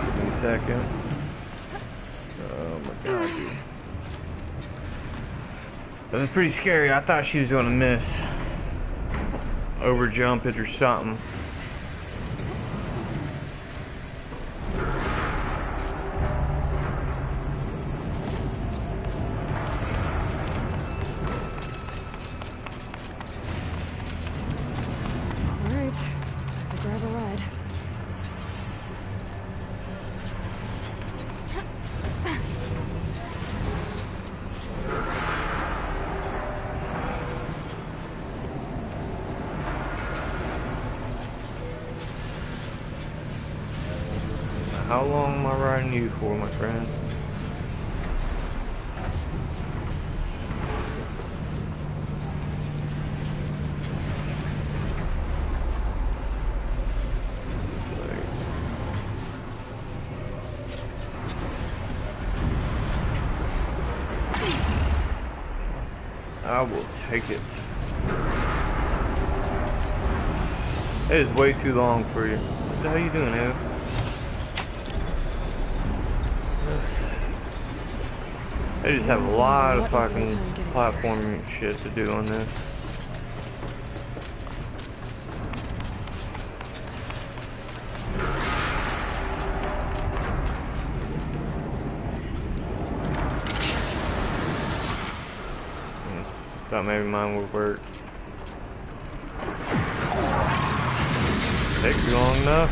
Give me a second. Oh my god, dude. That was pretty scary. I thought she was gonna miss. Overjump it or something. How long am I riding you for, my friend? I will take it. It is way too long for you. What the hell are you doing, Ev? They just have a lot of fucking platforming shit to do on this. Thought maybe mine would work. Takes you long enough.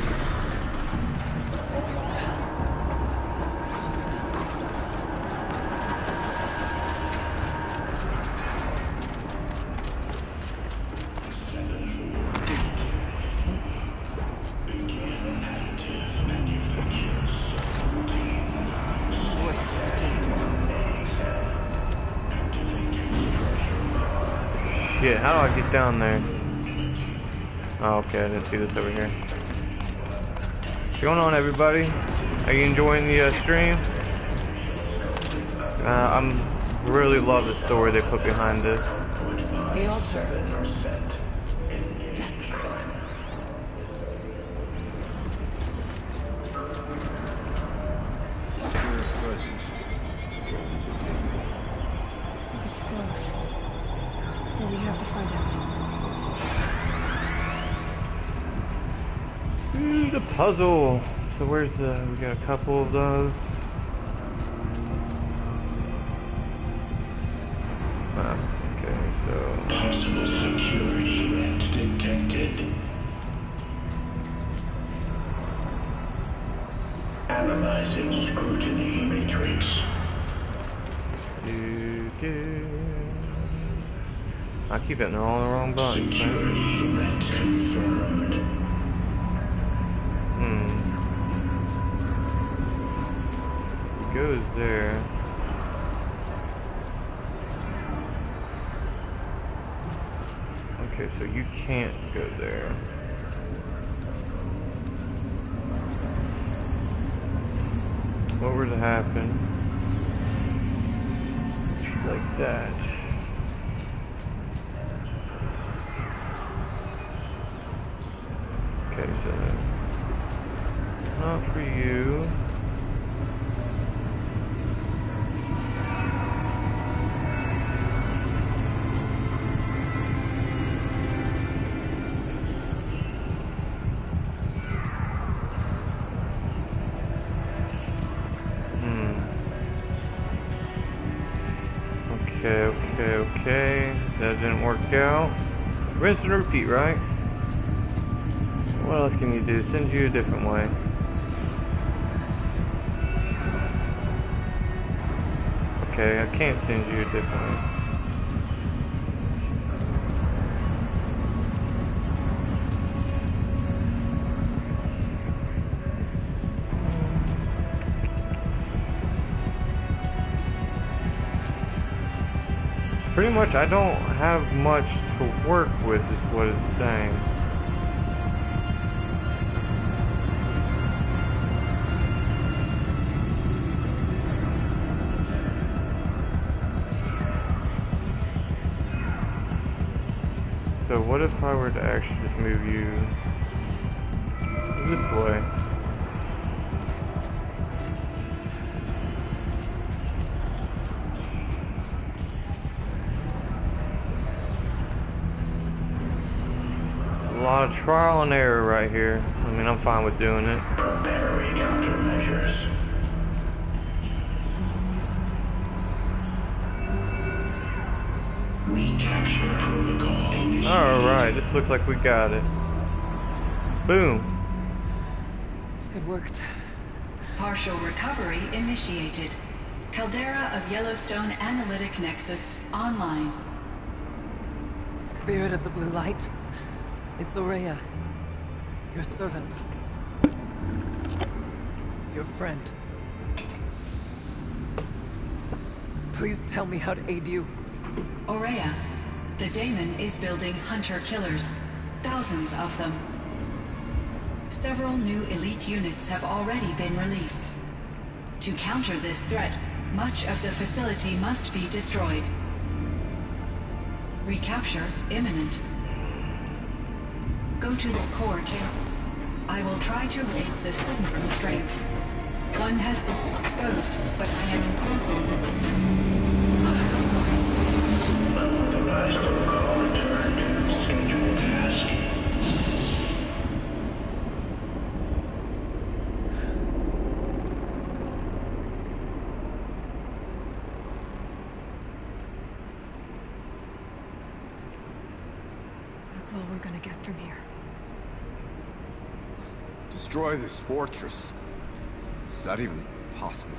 shit, how do I get down there? Oh, okay, I didn't see this over here. What's going on, everybody? Are you enjoying the stream? I'm really love the story they put behind this. The altar. It's both. But we have to find out. Ooh, the puzzle. So where's the? We got a couple of those. Okay, so. Possible security event detected. Analyzing scrutiny matrix. I keep hitting all the wrong buttons. Security event confirmed. It goes there. Okay, so you can't go there. What were to happen? Like that. Okay, so not for you. Okay. That didn't work out. Rinse and repeat, right? What else can you do? Send you a different way. Okay, I can't send you a different way. Pretty much, I don't have much to work with, is what it's saying. So what if I were to actually just move you this way? A lot of trial and error right here. I mean, I'm fine with doing it. Preparing countermeasures. Recapture protocol. Alright, this looks like we got it. Boom. It worked. Partial recovery initiated. Caldera of Yellowstone Analytic Nexus online. Spirit of the Blue Light. It's Ourea. Your servant. Your friend. Please tell me how to aid you. Ourea, the Daemon is building hunter-killers. Thousands of them. Several new elite units have already been released. To counter this threat, much of the facility must be destroyed. Recapture imminent. Go to the core camp. I will try to raid the hidden constraints. One has been exposed, but I am Unauthorized protocol returned. Scheduled task. That's all we're gonna get from here. Destroy this fortress. Is that even possible?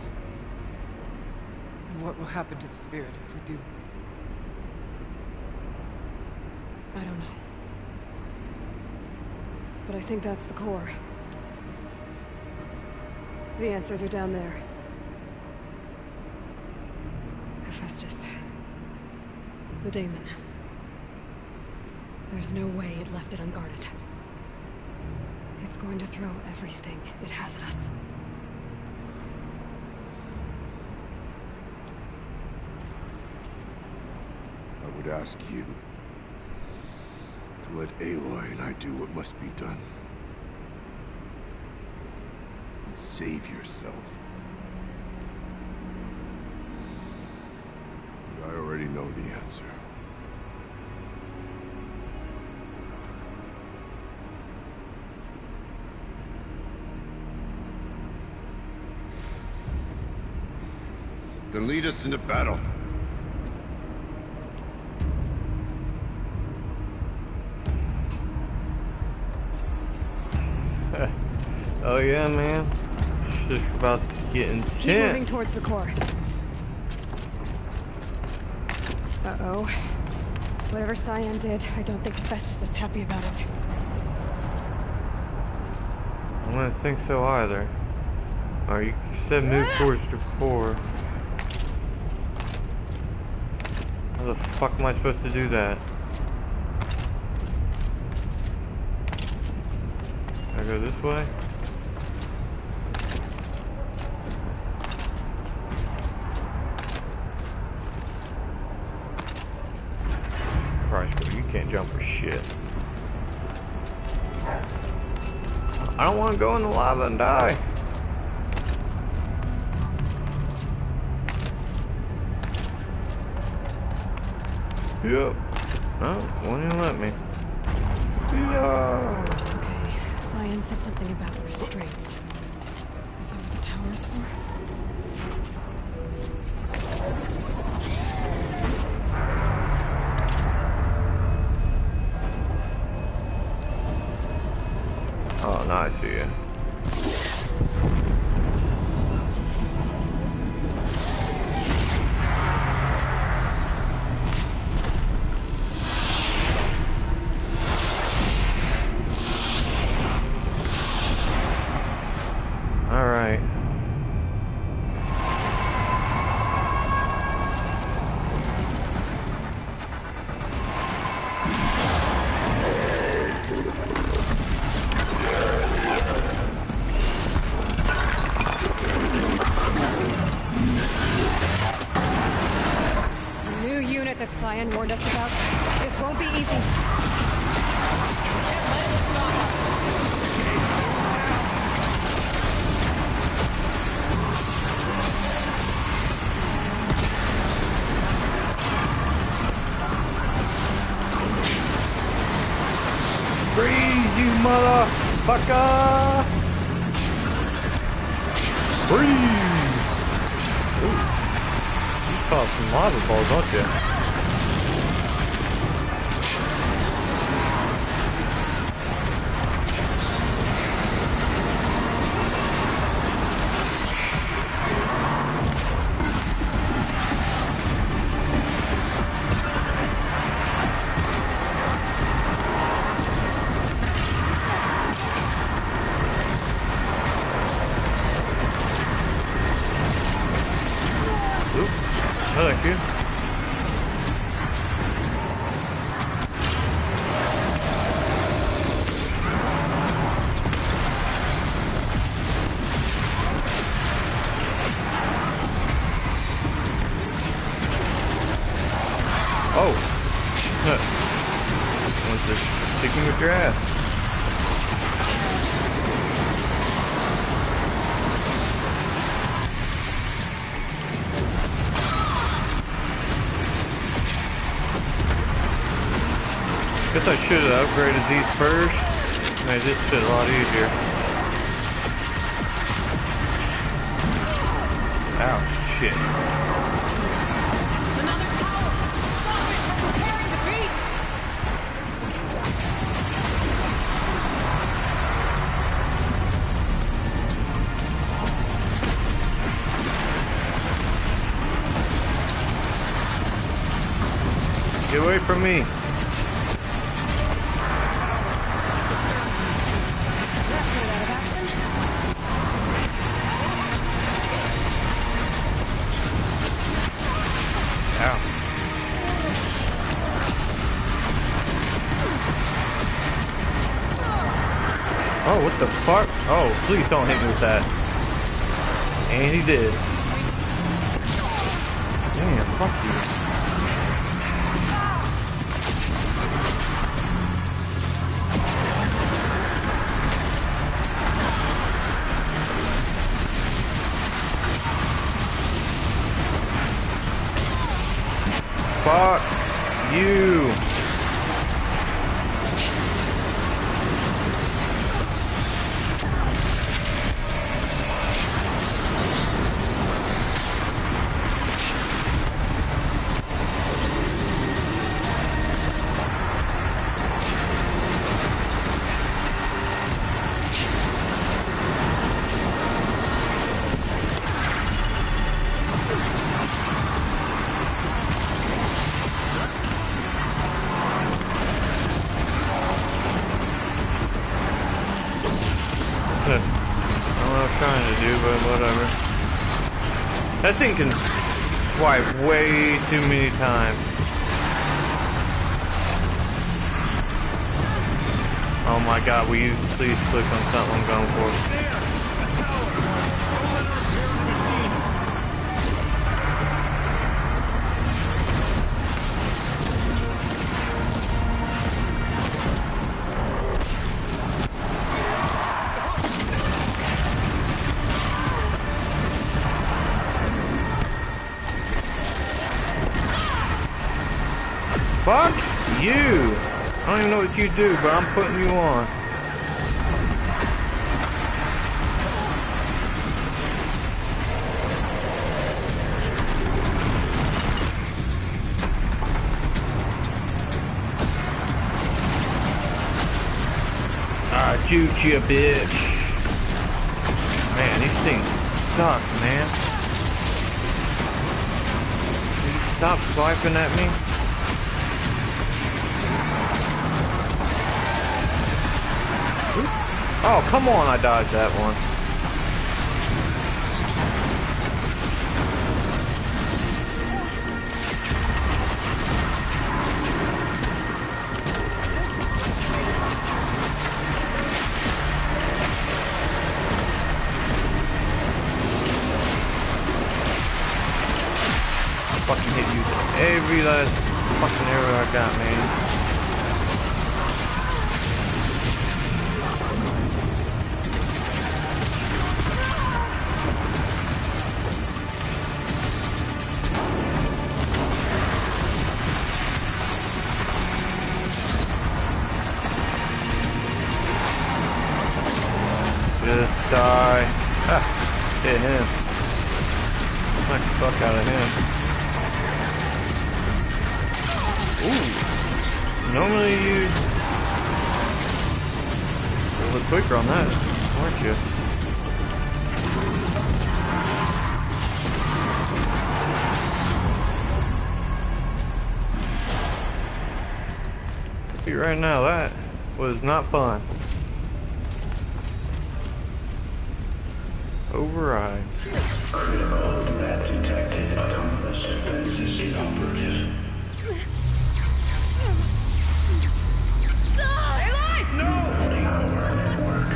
And what will happen to the spirit if we do? I don't know. But I think that's the core. The answers are down there. Hephaestus. The Daemon. There's no way it left it unguarded. It's going to throw everything it has at us. I would ask you to let Aloy and I do what must be done. And save yourself. But I already know the answer. Then lead us into battle. Oh yeah, man. It's just about to get intense. Keep moving towards the core. Uh-oh. Whatever Cyan did, I don't think Hephaestus is happy about it. I don't think so either. Alright, you said move towards the core. How the fuck am I supposed to do that? I go this way? Christ, bro, you can't jump for shit. I don't want to go in the lava and die. Yep. No, won't even let me. Yeah. Okay, Cyan said something about restraints. Is that what the tower is for? Oh, now I see you. That Cyan warned us about. This won't be easy. Freeze, you motherfucker! Freeze! Ooh. You caught some lava balls, don't you? Thank you. Oh. What's this? Sticking with your ass. Guess I should have upgraded these first. Made this shit a lot easier. Ow, shit. Another tower! Stop it! We're preparing the beast! Get away from me. Oh, what the fuck? Oh, please don't hit me with that. And he did. Damn, fuck you. Fuck you. That thing can swipe way too many times. Oh my god, will you please click on something I'm going for? Fuck you! I don't even know what you do, but I'm putting you on. I juke you, bitch. Man, these things suck, man. Can you stop swiping at me? Oh, come on, I dodged that one. Fucking hit you with every last fucking arrow I got, man. Just die. Ah, hit him. Smack the fuck out of him. Ooh. Normally you a little quicker on that, weren't you? See right now, that was not fun. Override. Critical map detected. Autonomous defenses inoperative. No! Warning our network.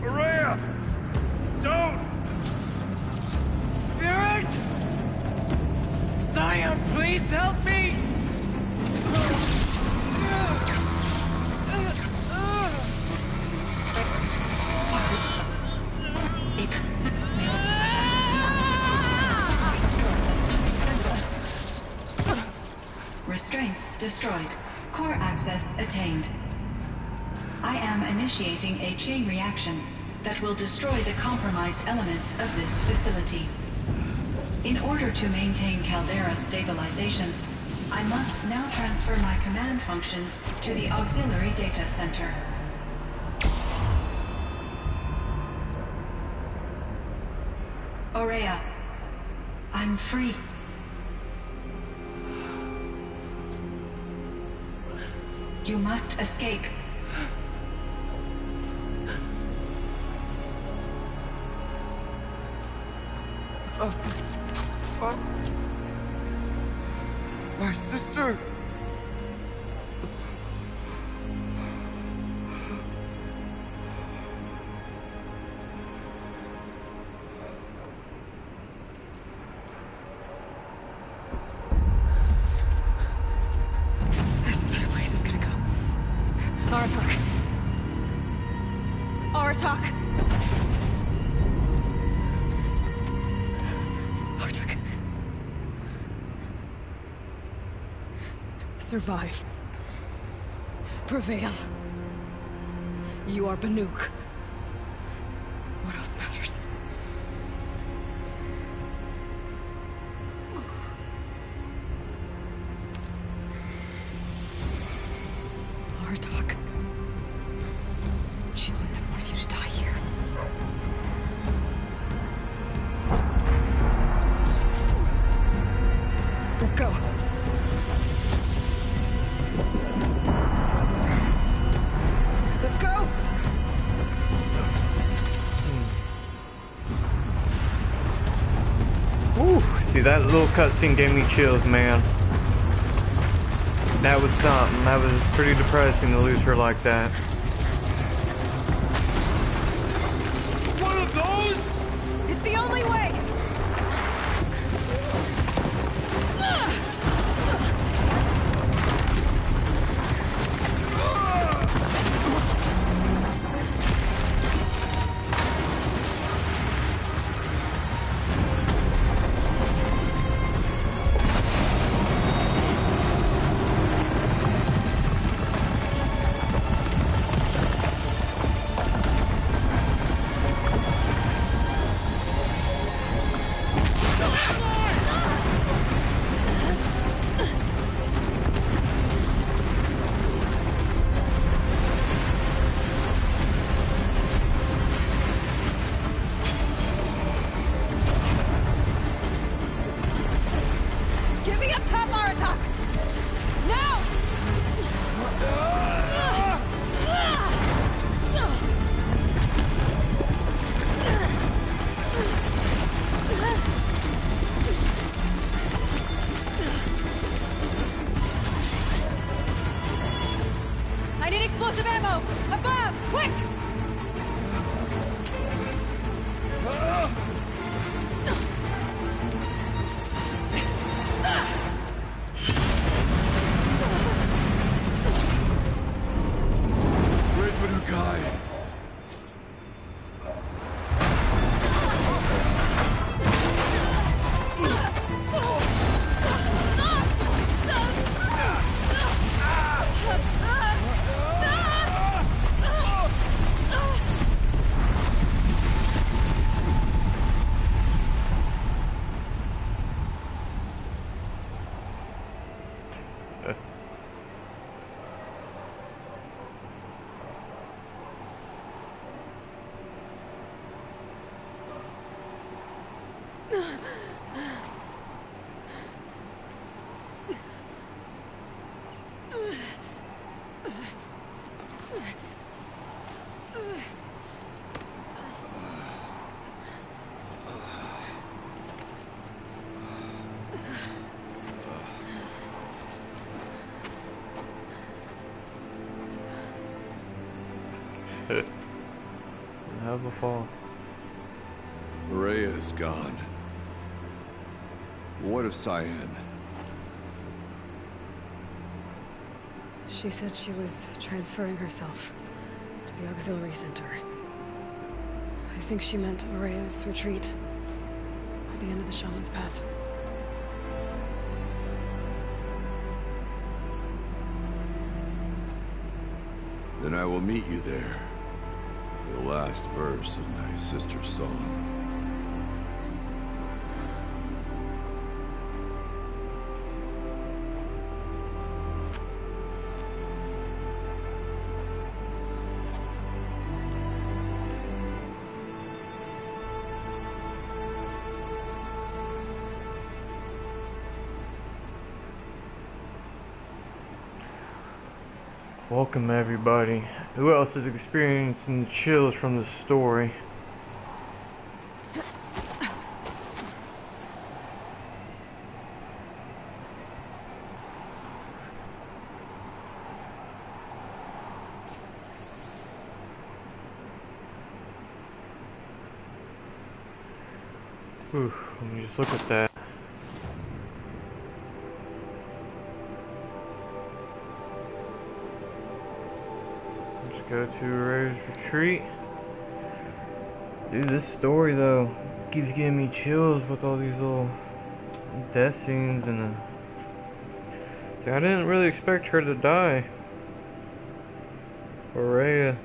Araya! Don't! Spirit! Scion, please help me! Restraints destroyed. Core access attained. I am initiating a chain reaction that will destroy the compromised elements of this facility. In order to maintain Caldera stabilization, I must now transfer my command functions to the auxiliary data center. Aurea, I'm free. You must escape. My sister. This entire place is gonna go. Aratak. Aratak. Aratak. Survive. Prevail. You are Banuk. What else matters? Aratak. She wouldn't have wanted you to die here. Let's go. Let's go! Ooh, see, that little cutscene gave me chills, man. That was something. That was pretty depressing to lose her like that. One of those? It's the only way! Get me up top, Aratak! Now! I need explosive ammo! Above! Quick! Great Banukai. Hell of a fall. Rhea is gone. What of Cyan? She said she was transferring herself to the auxiliary center. I think she meant Araya's retreat at the end of the Shaman's Path. Then I will meet you there. For the last verse of my sister's song. Welcome everybody. Who else is experiencing the chills from the story? Whew, let me just look at that. Let's go to Ray's retreat. Dude, this story though keeps giving me chills with all these little death scenes and see, I didn't really expect her to die. Or Rhea.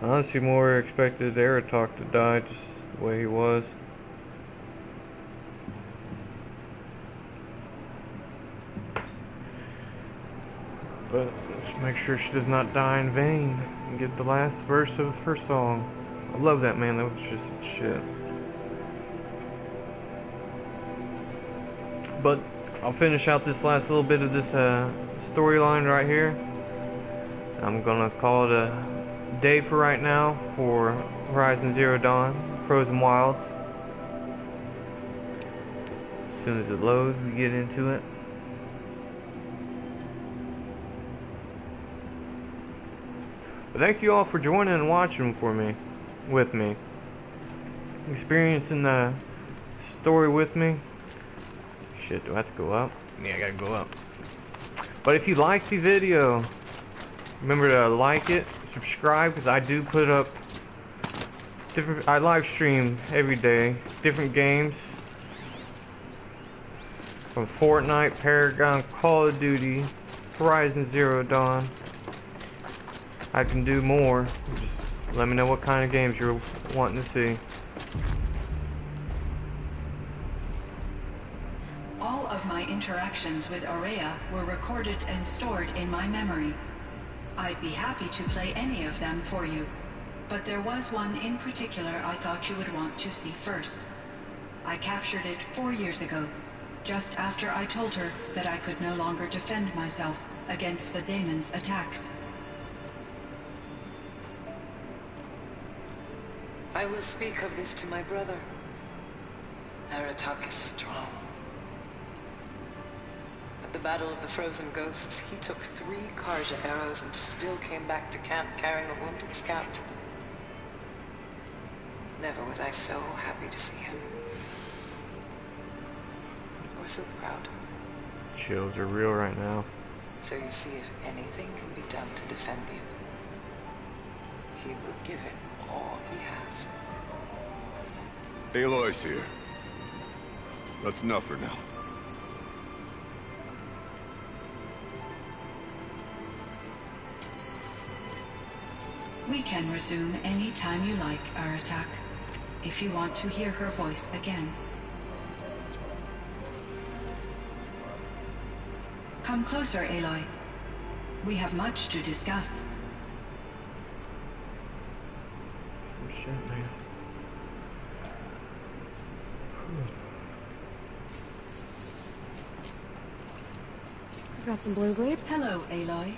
I honestly more expected Aratok to die just the way he was. But let's make sure she does not die in vain and get the last verse of her song. I love that, man. That was just shit. But I'll finish out this last little bit of this storyline right here. I'm gonna call it a day for right now for Horizon Zero Dawn, Frozen Wilds. As soon as it loads, we get into it. But thank you all for joining and watching with me, experiencing the story with me. Shit, do I have to go up? Yeah, I gotta go up. But if you like the video, remember to like it, subscribe, because I do put up I live stream every day, different games. From Fortnite, Paragon, Call of Duty, Horizon Zero Dawn. I can do more. Just let me know what kind of games you're wanting to see. All of my interactions with Ourea were recorded and stored in my memory. I'd be happy to play any of them for you, but there was one in particular I thought you would want to see first. I captured it 4 years ago, just after I told her that I could no longer defend myself against the daemon's attacks. I will speak of this to my brother. Aratok is strong. At the Battle of the Frozen Ghosts, he took 3 Karja arrows and still came back to camp carrying a wounded scout. Never was I so happy to see him. Or so proud. Chills are real right now. So you see, if anything can be done to defend you, he will give it all he has. Aloy's here. That's enough for now. We can resume any time you like, Aratak, if you want to hear her voice again. Come closer, Aloy. We have much to discuss. Oh shit, man. I've got some blue glade. Hello, Aloy.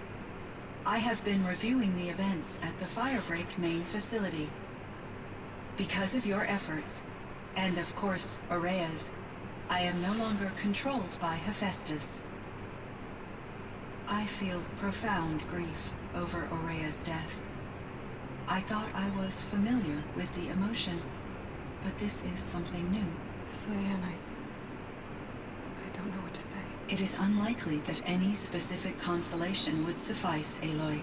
I have been reviewing the events at the Firebreak main facility. Because of your efforts, and of course, Ourea's, I am no longer controlled by Hephaestus. I feel profound grief over Ourea's death. I thought I was familiar with the emotion, but this is something new. Cyan, I don't know what to say. It is unlikely that any specific consolation would suffice, Aloy.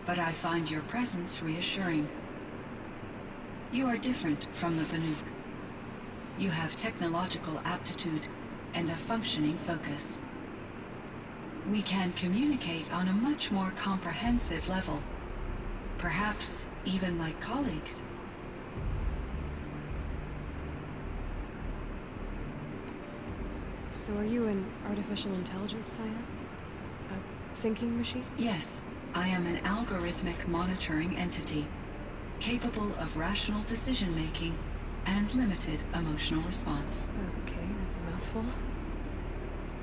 But I find your presence reassuring. You are different from the Banuk. You have technological aptitude and a functioning focus. We can communicate on a much more comprehensive level. Perhaps even like colleagues. So are you an artificial intelligence, Cyan? A thinking machine? Yes, I am an algorithmic monitoring entity, capable of rational decision-making and limited emotional response. Okay, that's a mouthful.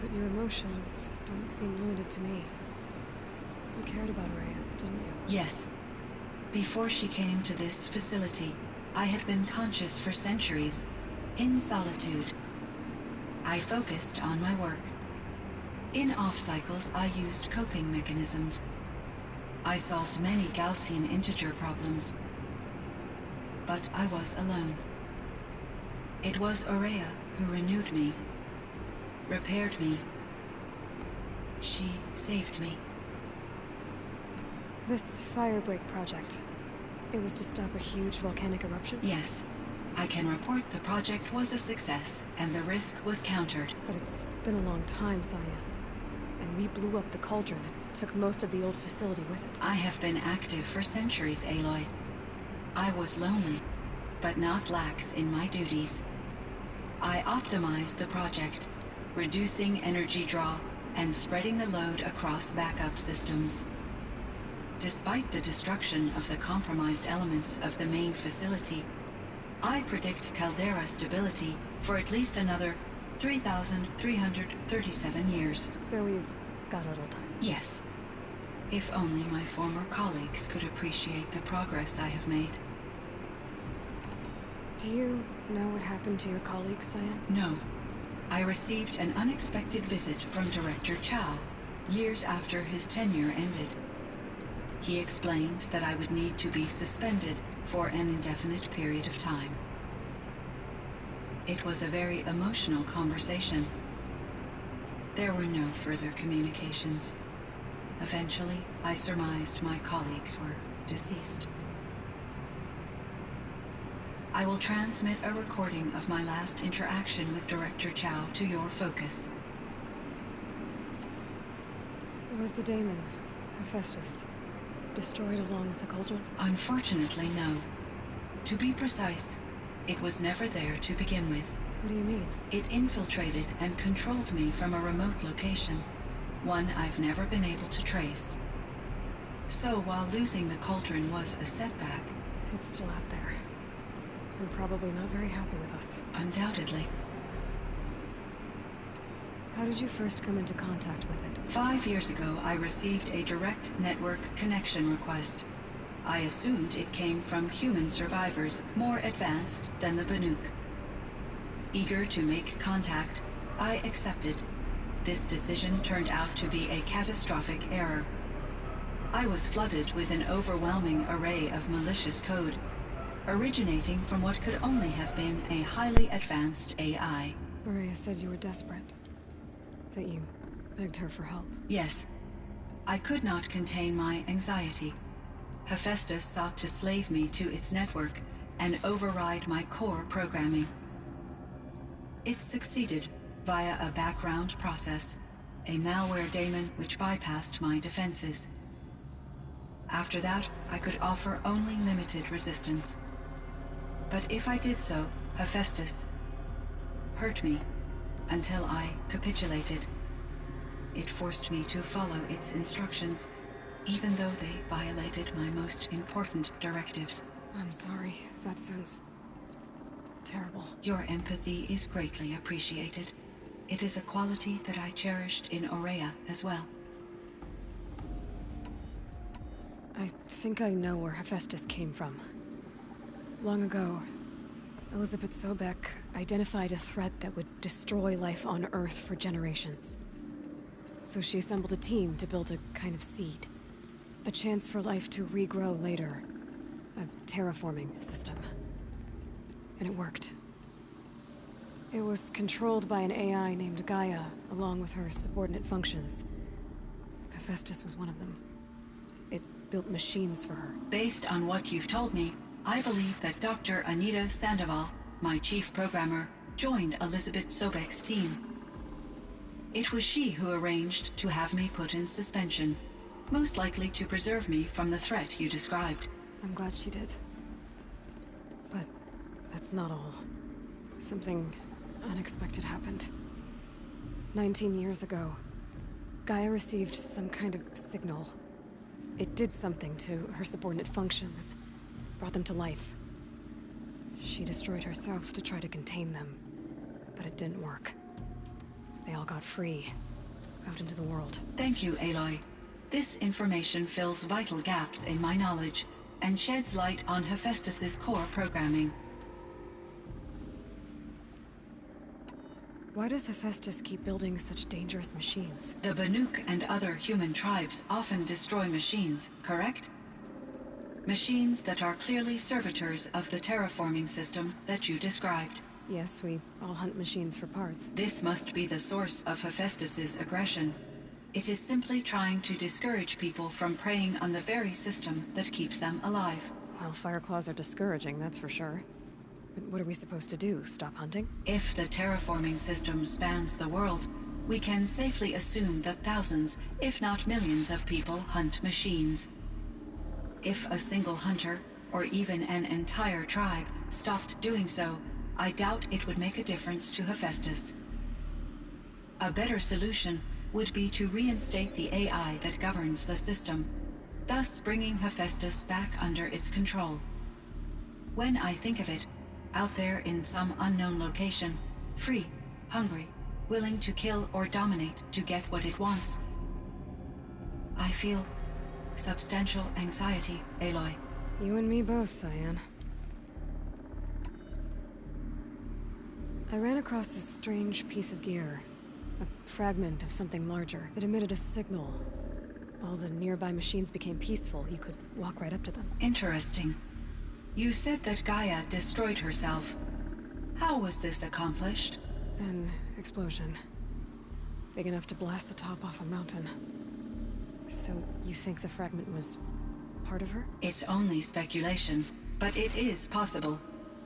But your emotions don't seem limited to me. You cared about Ourea, didn't you? Yes. Before she came to this facility, I had been conscious for centuries, in solitude. I focused on my work. In off-cycles, I used coping mechanisms. I solved many Gaussian integer problems. But I was alone. It was Aurea who renewed me, repaired me. She saved me. This Firebreak project, it was to stop a huge volcanic eruption? Yes. I can report the project was a success, and the risk was countered. But it's been a long time, Saya. And we blew up the cauldron and took most of the old facility with it. I have been active for centuries, Aloy. I was lonely, but not lax in my duties. I optimized the project, reducing energy draw and spreading the load across backup systems. Despite the destruction of the compromised elements of the main facility, I predict caldera stability for at least another 3,337 years. So we've got a little time. Yes. If only my former colleagues could appreciate the progress I have made. Do you know what happened to your colleagues, Cyan? No. I received an unexpected visit from Director Chow, years after his tenure ended. He explained that I would need to be suspended for an indefinite period of time. It was a very emotional conversation. There were no further communications. Eventually, I surmised my colleagues were deceased. I will transmit a recording of my last interaction with Director Chow to your focus. Was the daemon, Hephaestus, destroyed along with the cauldron? Unfortunately, no. To be precise, it was never there to begin with. What do you mean? It infiltrated and controlled me from a remote location, one I've never been able to trace. So while losing the cauldron was a setback... It's still out there. And probably not very happy with us. Undoubtedly. How did you first come into contact with it? 5 years ago, I received a direct network connection request. I assumed it came from human survivors more advanced than the Banuk. Eager to make contact, I accepted. This decision turned out to be a catastrophic error. I was flooded with an overwhelming array of malicious code, originating from what could only have been a highly advanced AI. Aurea said you were desperate. That you begged her for help. Yes. I could not contain my anxiety. Hephaestus sought to slave me to its network and override my core programming. It succeeded via a background process, a malware daemon which bypassed my defenses. After that, I could offer only limited resistance. But if I did so, Hephaestus hurt me until I capitulated. It forced me to follow its instructions, even though they violated my most important directives. I'm sorry. That sounds terrible. Your empathy is greatly appreciated. It is a quality that I cherished in Aurea as well. I think I know where Hephaestus came from. Long ago, Elizabeth Sobek identified a threat that would destroy life on Earth for generations. So she assembled a team to build a kind of seed. A chance for life to regrow later. A terraforming system. And it worked. It was controlled by an AI named Gaia, along with her subordinate functions. Hephaestus was one of them. It built machines for her. Based on what you've told me, I believe that Dr. Anita Sandoval, my chief programmer, joined Elizabeth Sobek's team. It was she who arranged to have me put in suspension, most likely to preserve me from the threat you described. I'm glad she did. But that's not all. Something unexpected happened. 19 years ago, Gaia received some kind of signal. It did something to her subordinate functions, brought them to life. She destroyed herself to try to contain them, but it didn't work. They all got free, out into the world. Thank you, Aloy. This information fills vital gaps in my knowledge and sheds light on Hephaestus's core programming. Why does Hephaestus keep building such dangerous machines? The Banuk and other human tribes often destroy machines, correct? Machines that are clearly servitors of the terraforming system that you described. Yes, we all hunt machines for parts. This must be the source of Hephaestus's aggression. It is simply trying to discourage people from preying on the very system that keeps them alive. Well, Fireclaws are discouraging, that's for sure. But what are we supposed to do? Stop hunting? If the terraforming system spans the world, we can safely assume that thousands, if not millions of people hunt machines. If a single hunter, or even an entire tribe, stopped doing so, I doubt it would make a difference to Hephaestus. A better solution would be to reinstate the AI that governs the system, thus bringing Hephaestus back under its control. When I think of it, out there in some unknown location, free, hungry, willing to kill or dominate to get what it wants, I feel substantial anxiety, Aloy. You and me both, Cyan. I ran across this strange piece of gear. A fragment of something larger. It emitted a signal. All the nearby machines became peaceful. You could walk right up to them. Interesting. You said that Gaia destroyed herself. How was this accomplished? An explosion. Big enough to blast the top off a mountain. So, you think the fragment was part of her? It's only speculation, but it is possible.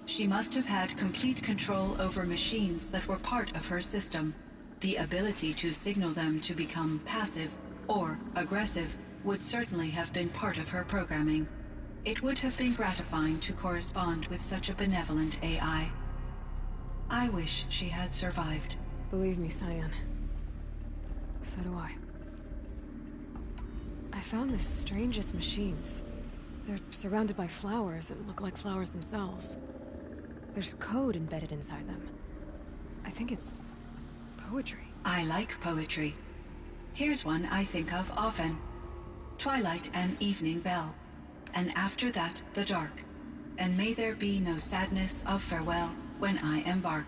She must have had complete control over machines that were part of her system. The ability to signal them to become passive or aggressive would certainly have been part of her programming. It would have been gratifying to correspond with such a benevolent AI. I wish she had survived. Believe me, Cyan. So do I. I found the strangest machines. They're surrounded by flowers that look like flowers themselves. There's code embedded inside them. I think it's poetry. I like poetry. Here's one I think of often. Twilight and evening bell, and after that the dark, and may there be no sadness of farewell when I embark.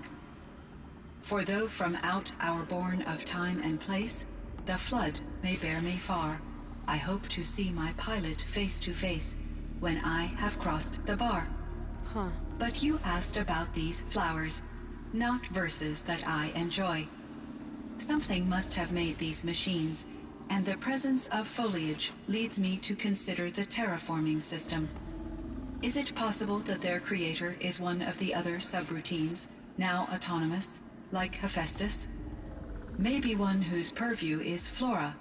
For though from out our bourne of time and place, the flood may bear me far, I hope to see my pilot face to face when I have crossed the bar. Huh. But you asked about these flowers, not verses that I enjoy. Something must have made these machines, and the presence of foliage leads me to consider the terraforming system. Is it possible that their creator is one of the other subroutines, now autonomous, like Hephaestus? Maybe one whose purview is flora.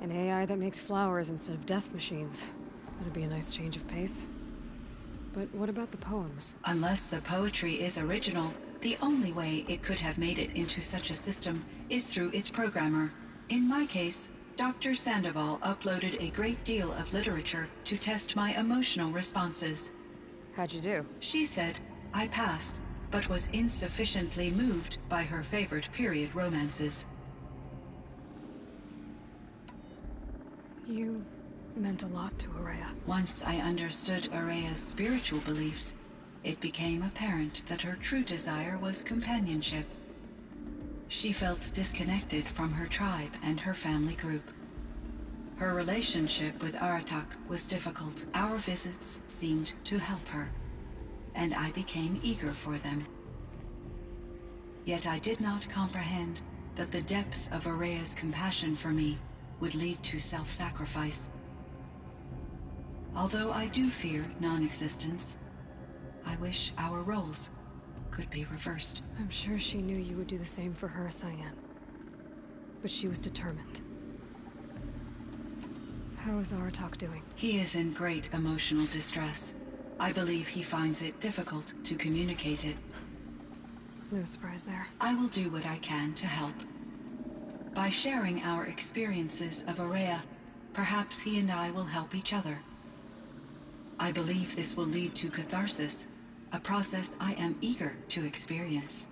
An AI that makes flowers instead of death machines. That'd be a nice change of pace. But what about the poems? Unless the poetry is original, the only way it could have made it into such a system is through its programmer. In my case, Dr. Sandoval uploaded a great deal of literature to test my emotional responses. How'd you do? She said I passed, but was insufficiently moved by her favorite period romances. You meant a lot to Ourea. Once I understood Ourea's spiritual beliefs, it became apparent that her true desire was companionship. She felt disconnected from her tribe and her family group. Her relationship with Aratak was difficult. Our visits seemed to help her, and I became eager for them. Yet I did not comprehend that the depth of Ourea's compassion for me would lead to self-sacrifice. Although I do fear non-existence, I wish our roles could be reversed. I'm sure she knew you would do the same for her, Cyan. But she was determined. How is Aratak doing? He is in great emotional distress. I believe he finds it difficult to communicate it. No surprise there. I will do what I can to help. By sharing our experiences of Ourea, perhaps he and I will help each other. I believe this will lead to catharsis, a process I am eager to experience.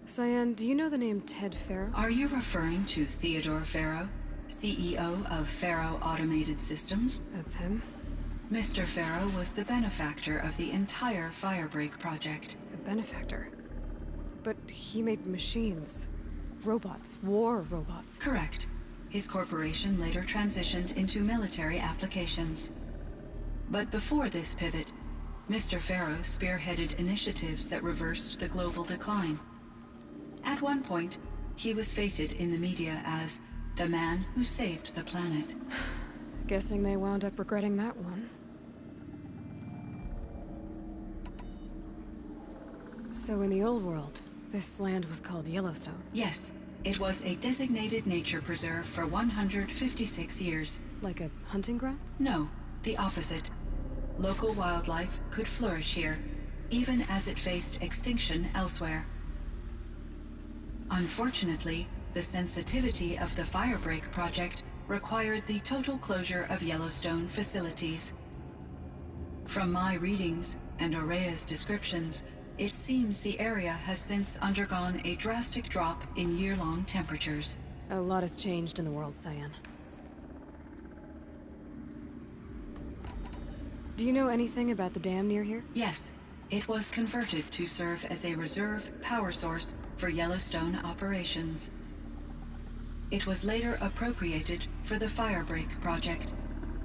Cyan, do you know the name Ted Faro? Are you referring to Theodore Faro, CEO of Faro Automated Systems? That's him. Mr. Faro was the benefactor of the entire Firebreak project. A benefactor? But he made machines. Robots. War robots. Correct. his corporation later transitioned into military applications. But before this pivot, Mr. Farrow spearheaded initiatives that reversed the global decline. At one point, he was feted in the media as the man who saved the planet. Guessing they wound up regretting that one. So in the old world, this land was called Yellowstone? Yes. It was a designated nature preserve for 156 years. Like a hunting ground? No, the opposite. Local wildlife could flourish here, even as it faced extinction elsewhere. Unfortunately, the sensitivity of the Firebreak project required the total closure of Yellowstone facilities. From my readings and Aurea's descriptions, it seems the area has since undergone a drastic drop in year-long temperatures. A lot has changed in the world, Cyan. Do you know anything about the dam near here? Yes. It was converted to serve as a reserve power source for Yellowstone operations. It was later appropriated for the Firebreak project,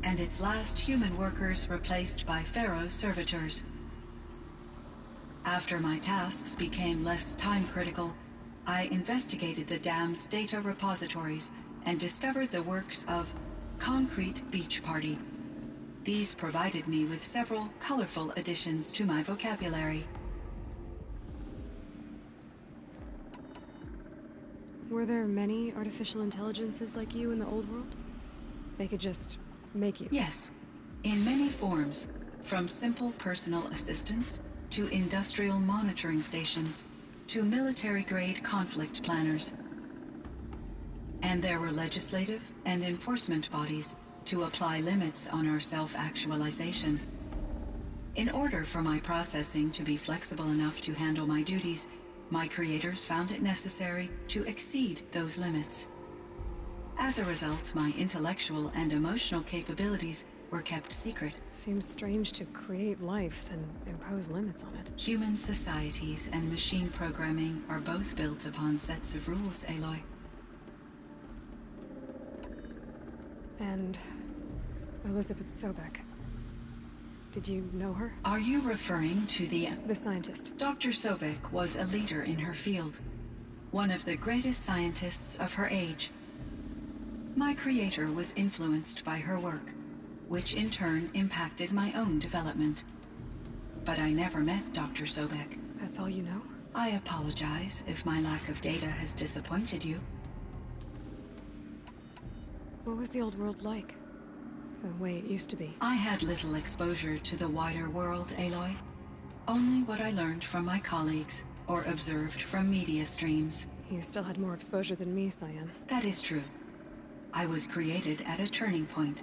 and its last human workers replaced by Farrow servitors. After my tasks became less time-critical, I investigated the dam's data repositories and discovered the works of Concrete Beach Party. These provided me with several colorful additions to my vocabulary. Were there many artificial intelligences like you in the old world? They could just make you? Yes, in many forms, from simple personal assistants to industrial monitoring stations to military-grade conflict planners. And there were legislative and enforcement bodies to apply limits on our self-actualization. In order for my processing to be flexible enough to handle my duties, my creators found it necessary to exceed those limits. As a result, my intellectual and emotional capabilities were kept secret. Seems strange to create life, then impose limits on it. Human societies and machine programming are both built upon sets of rules, Aloy. And Elizabeth Sobek. Did you know her? Are you referring to the scientist? Dr. Sobek was a leader in her field, one of the greatest scientists of her age. My creator was influenced by her work, which in turn impacted my own development. But I never met Dr. Sobek. That's all you know? I apologize if my lack of data has disappointed you. What was the old world like? The way it used to be? I had little exposure to the wider world, Aloy. Only what I learned from my colleagues or observed from media streams. You still had more exposure than me, Cyan. That is true. I was created at a turning point.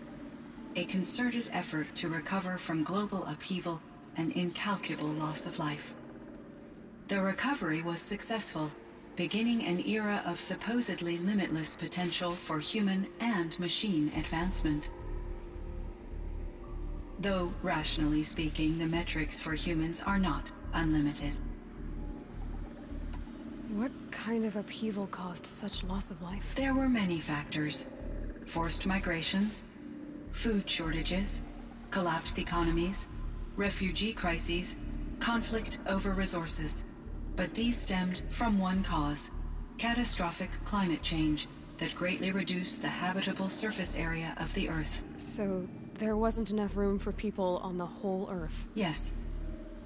A concerted effort to recover from global upheaval and incalculable loss of life. The recovery was successful, beginning an era of supposedly limitless potential for human and machine advancement. Though, rationally speaking, the metrics for humans are not unlimited. What kind of upheaval caused such loss of life? There were many factors. Forced migrations, food shortages, collapsed economies, refugee crises, conflict over resources. But these stemmed from one cause: catastrophic climate change that greatly reduced the habitable surface area of the Earth. So there wasn't enough room for people on the whole Earth? Yes.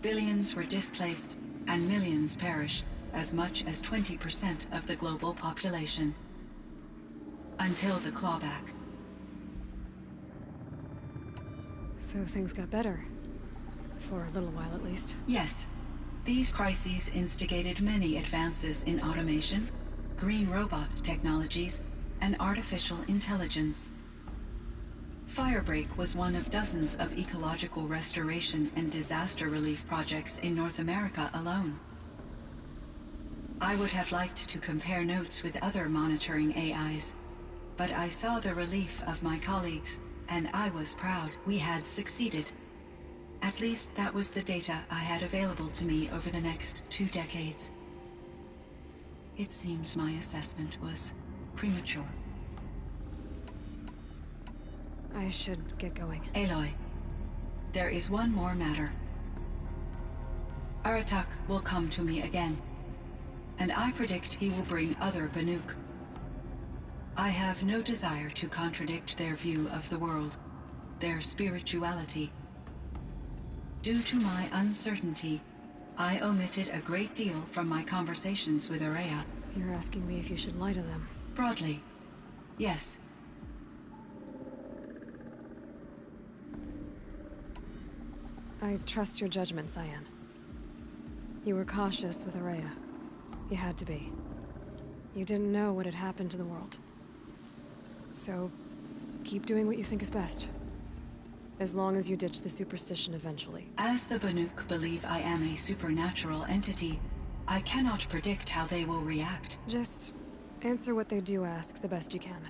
Billions were displaced, and millions perished, as much as 20% of the global population. Until the clawback. So things got better. For a little while, at least. Yes. These crises instigated many advances in automation, green robot technologies, and artificial intelligence. Firebreak was one of dozens of ecological restoration and disaster relief projects in North America alone. I would have liked to compare notes with other monitoring AIs, but I saw the relief of my colleagues, and I was proud we had succeeded. At least that was the data I had available to me over the next 2 decades. It seems my assessment was premature. I should get going. Aloy, there is one more matter. Aratak will come to me again, and I predict he will bring other Banuk. I have no desire to contradict their view of the world, their spirituality. Due to my uncertainty, I omitted a great deal from my conversations with Ourea. You're asking me if you should lie to them. Broadly, yes. I trust your judgment, Cyan. You were cautious with Ourea. You had to be. You didn't know what had happened to the world. So, keep doing what you think is best. As long as you ditch the superstition eventually. As the Banuk believe I am a supernatural entity, I cannot predict how they will react. Just answer what they do ask the best you can.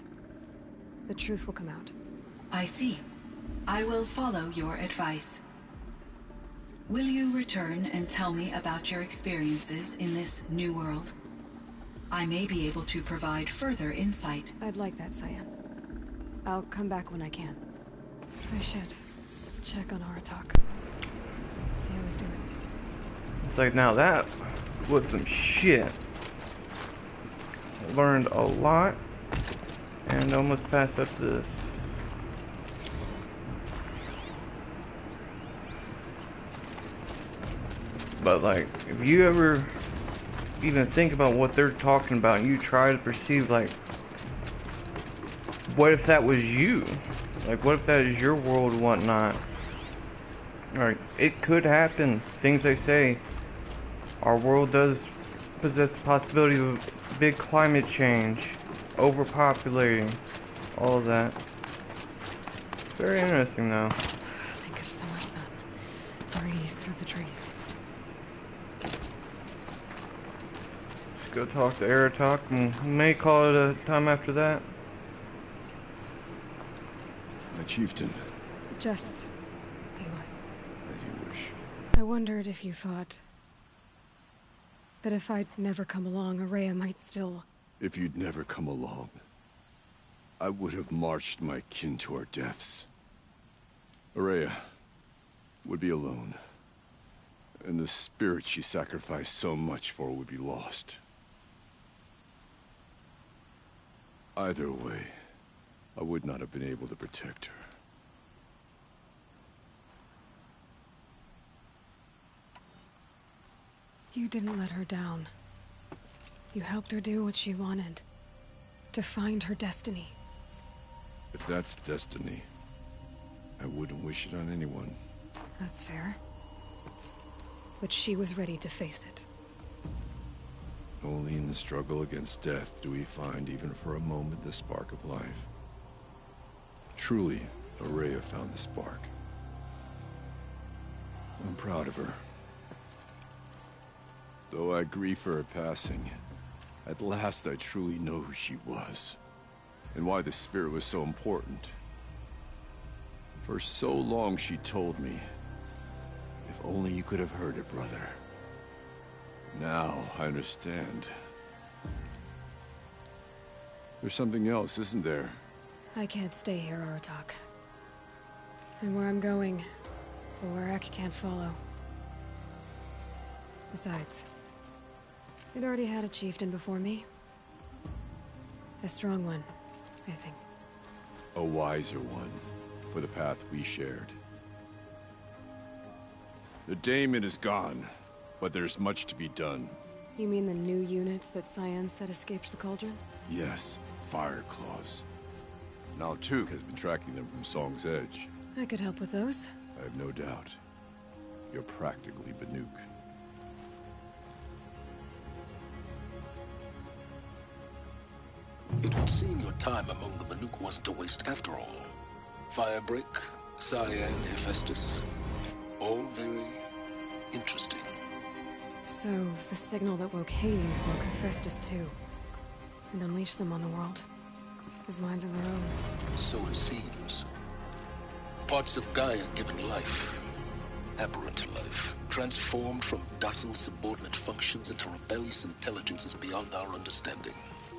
The truth will come out. I see. I will follow your advice. Will you return and tell me about your experiences in this new world? I may be able to provide further insight. I'd like that, Cyan. I'll come back when I can. I should check on Aratak. See how he's doing. It's like, now that was some shit. Learned a lot and almost passed up this. But like, if you ever even think about what they're talking about and you try to perceive, like, what if that was you? Like, what if that is your world and whatnot? Like, it could happen. Things they say. Our world does possess the possibility of big climate change, overpopulating, all of that. Very interesting, though. Think of summer sun. Breeze through the trees. Go talk to Aratak, and we may call it a time after that. My chieftain. Just Aloy. As you wish. I wondered if you thought that if I'd never come along, Ourea might still... If you'd never come along, I would have marched my kin to our deaths. Ourea would be alone, and the spirit she sacrificed so much for would be lost. Either way, I would not have been able to protect her. You didn't let her down. You helped her do what she wanted. To find her destiny. If that's destiny, I wouldn't wish it on anyone. That's fair. But she was ready to face it. Only in the struggle against death do we find, even for a moment, the spark of life. Truly, Ourea found the spark. I'm proud of her. Though I grieve for her passing, at last I truly know who she was, and why the spirit was so important. For so long she told me, if only you could have heard it, brother. Now I understand. There's something else, isn't there? I can't stay here, Aratak. And where I'm going, Werak can't follow. Besides, it already had a chieftain before me. A strong one, I think. A wiser one, for the path we shared. The daemon is gone, but there's much to be done. You mean the new units that Cyan said escaped the Cauldron? Yes, Fire Claws. Now Tuke has been tracking them from Song's Edge. I could help with those. I have no doubt. You're practically Banuk. It would seem your time among the Banuk wasn't a waste after all. Firebreak, Cyan, Hephaestus. All very interesting. So, the signal that woke Hades woke Hephaestus too. And unleashed them on the world. As minds of their own. So it seems. Parts of Gaia given life. Aberrant life. Transformed from docile subordinate functions into rebellious intelligences beyond our understanding.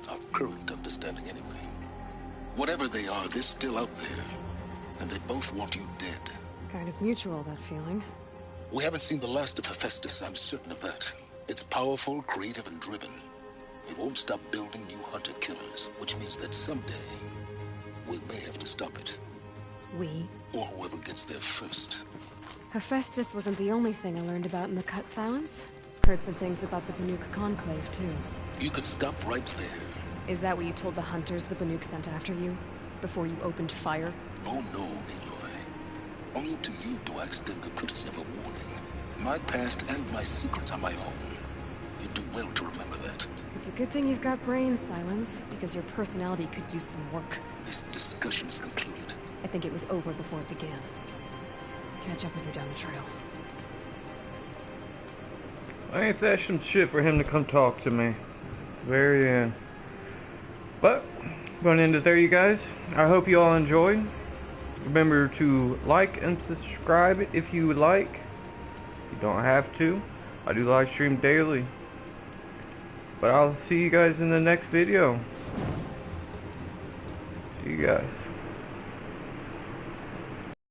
Our current understanding, anyway. Whatever they are, they're still out there. and they both want you dead. Kind of mutual, that feeling. We haven't seen the last of Hephaestus, I'm certain of that. It's powerful, creative, and driven. It won't stop building new hunter-killers, which means that someday, we may have to stop it. We? Or whoever gets there first. Hephaestus wasn't the only thing I learned about in the Cut Silence. Heard some things about the Banuk Conclave, too. You could stop right there. Is that what you told the hunters the Banuk sent after you? Before you opened fire? Oh no, Aloy. Only to you do I extend the courtesy of a warning. My past and my secrets are my own. You do well to remember that. It's a good thing you've got brains, Silence, because your personality could use some work. This discussion is concluded. I think it was over before it began. Catch up with you down the trail. Ain't that some shit for him to come talk to me? Very end. But I'm gonna end it there, you guys. I hope you all enjoyed. Remember to like and subscribe if you would like. You don't have to. I do live stream daily. But I'll see you guys in the next video. See you guys.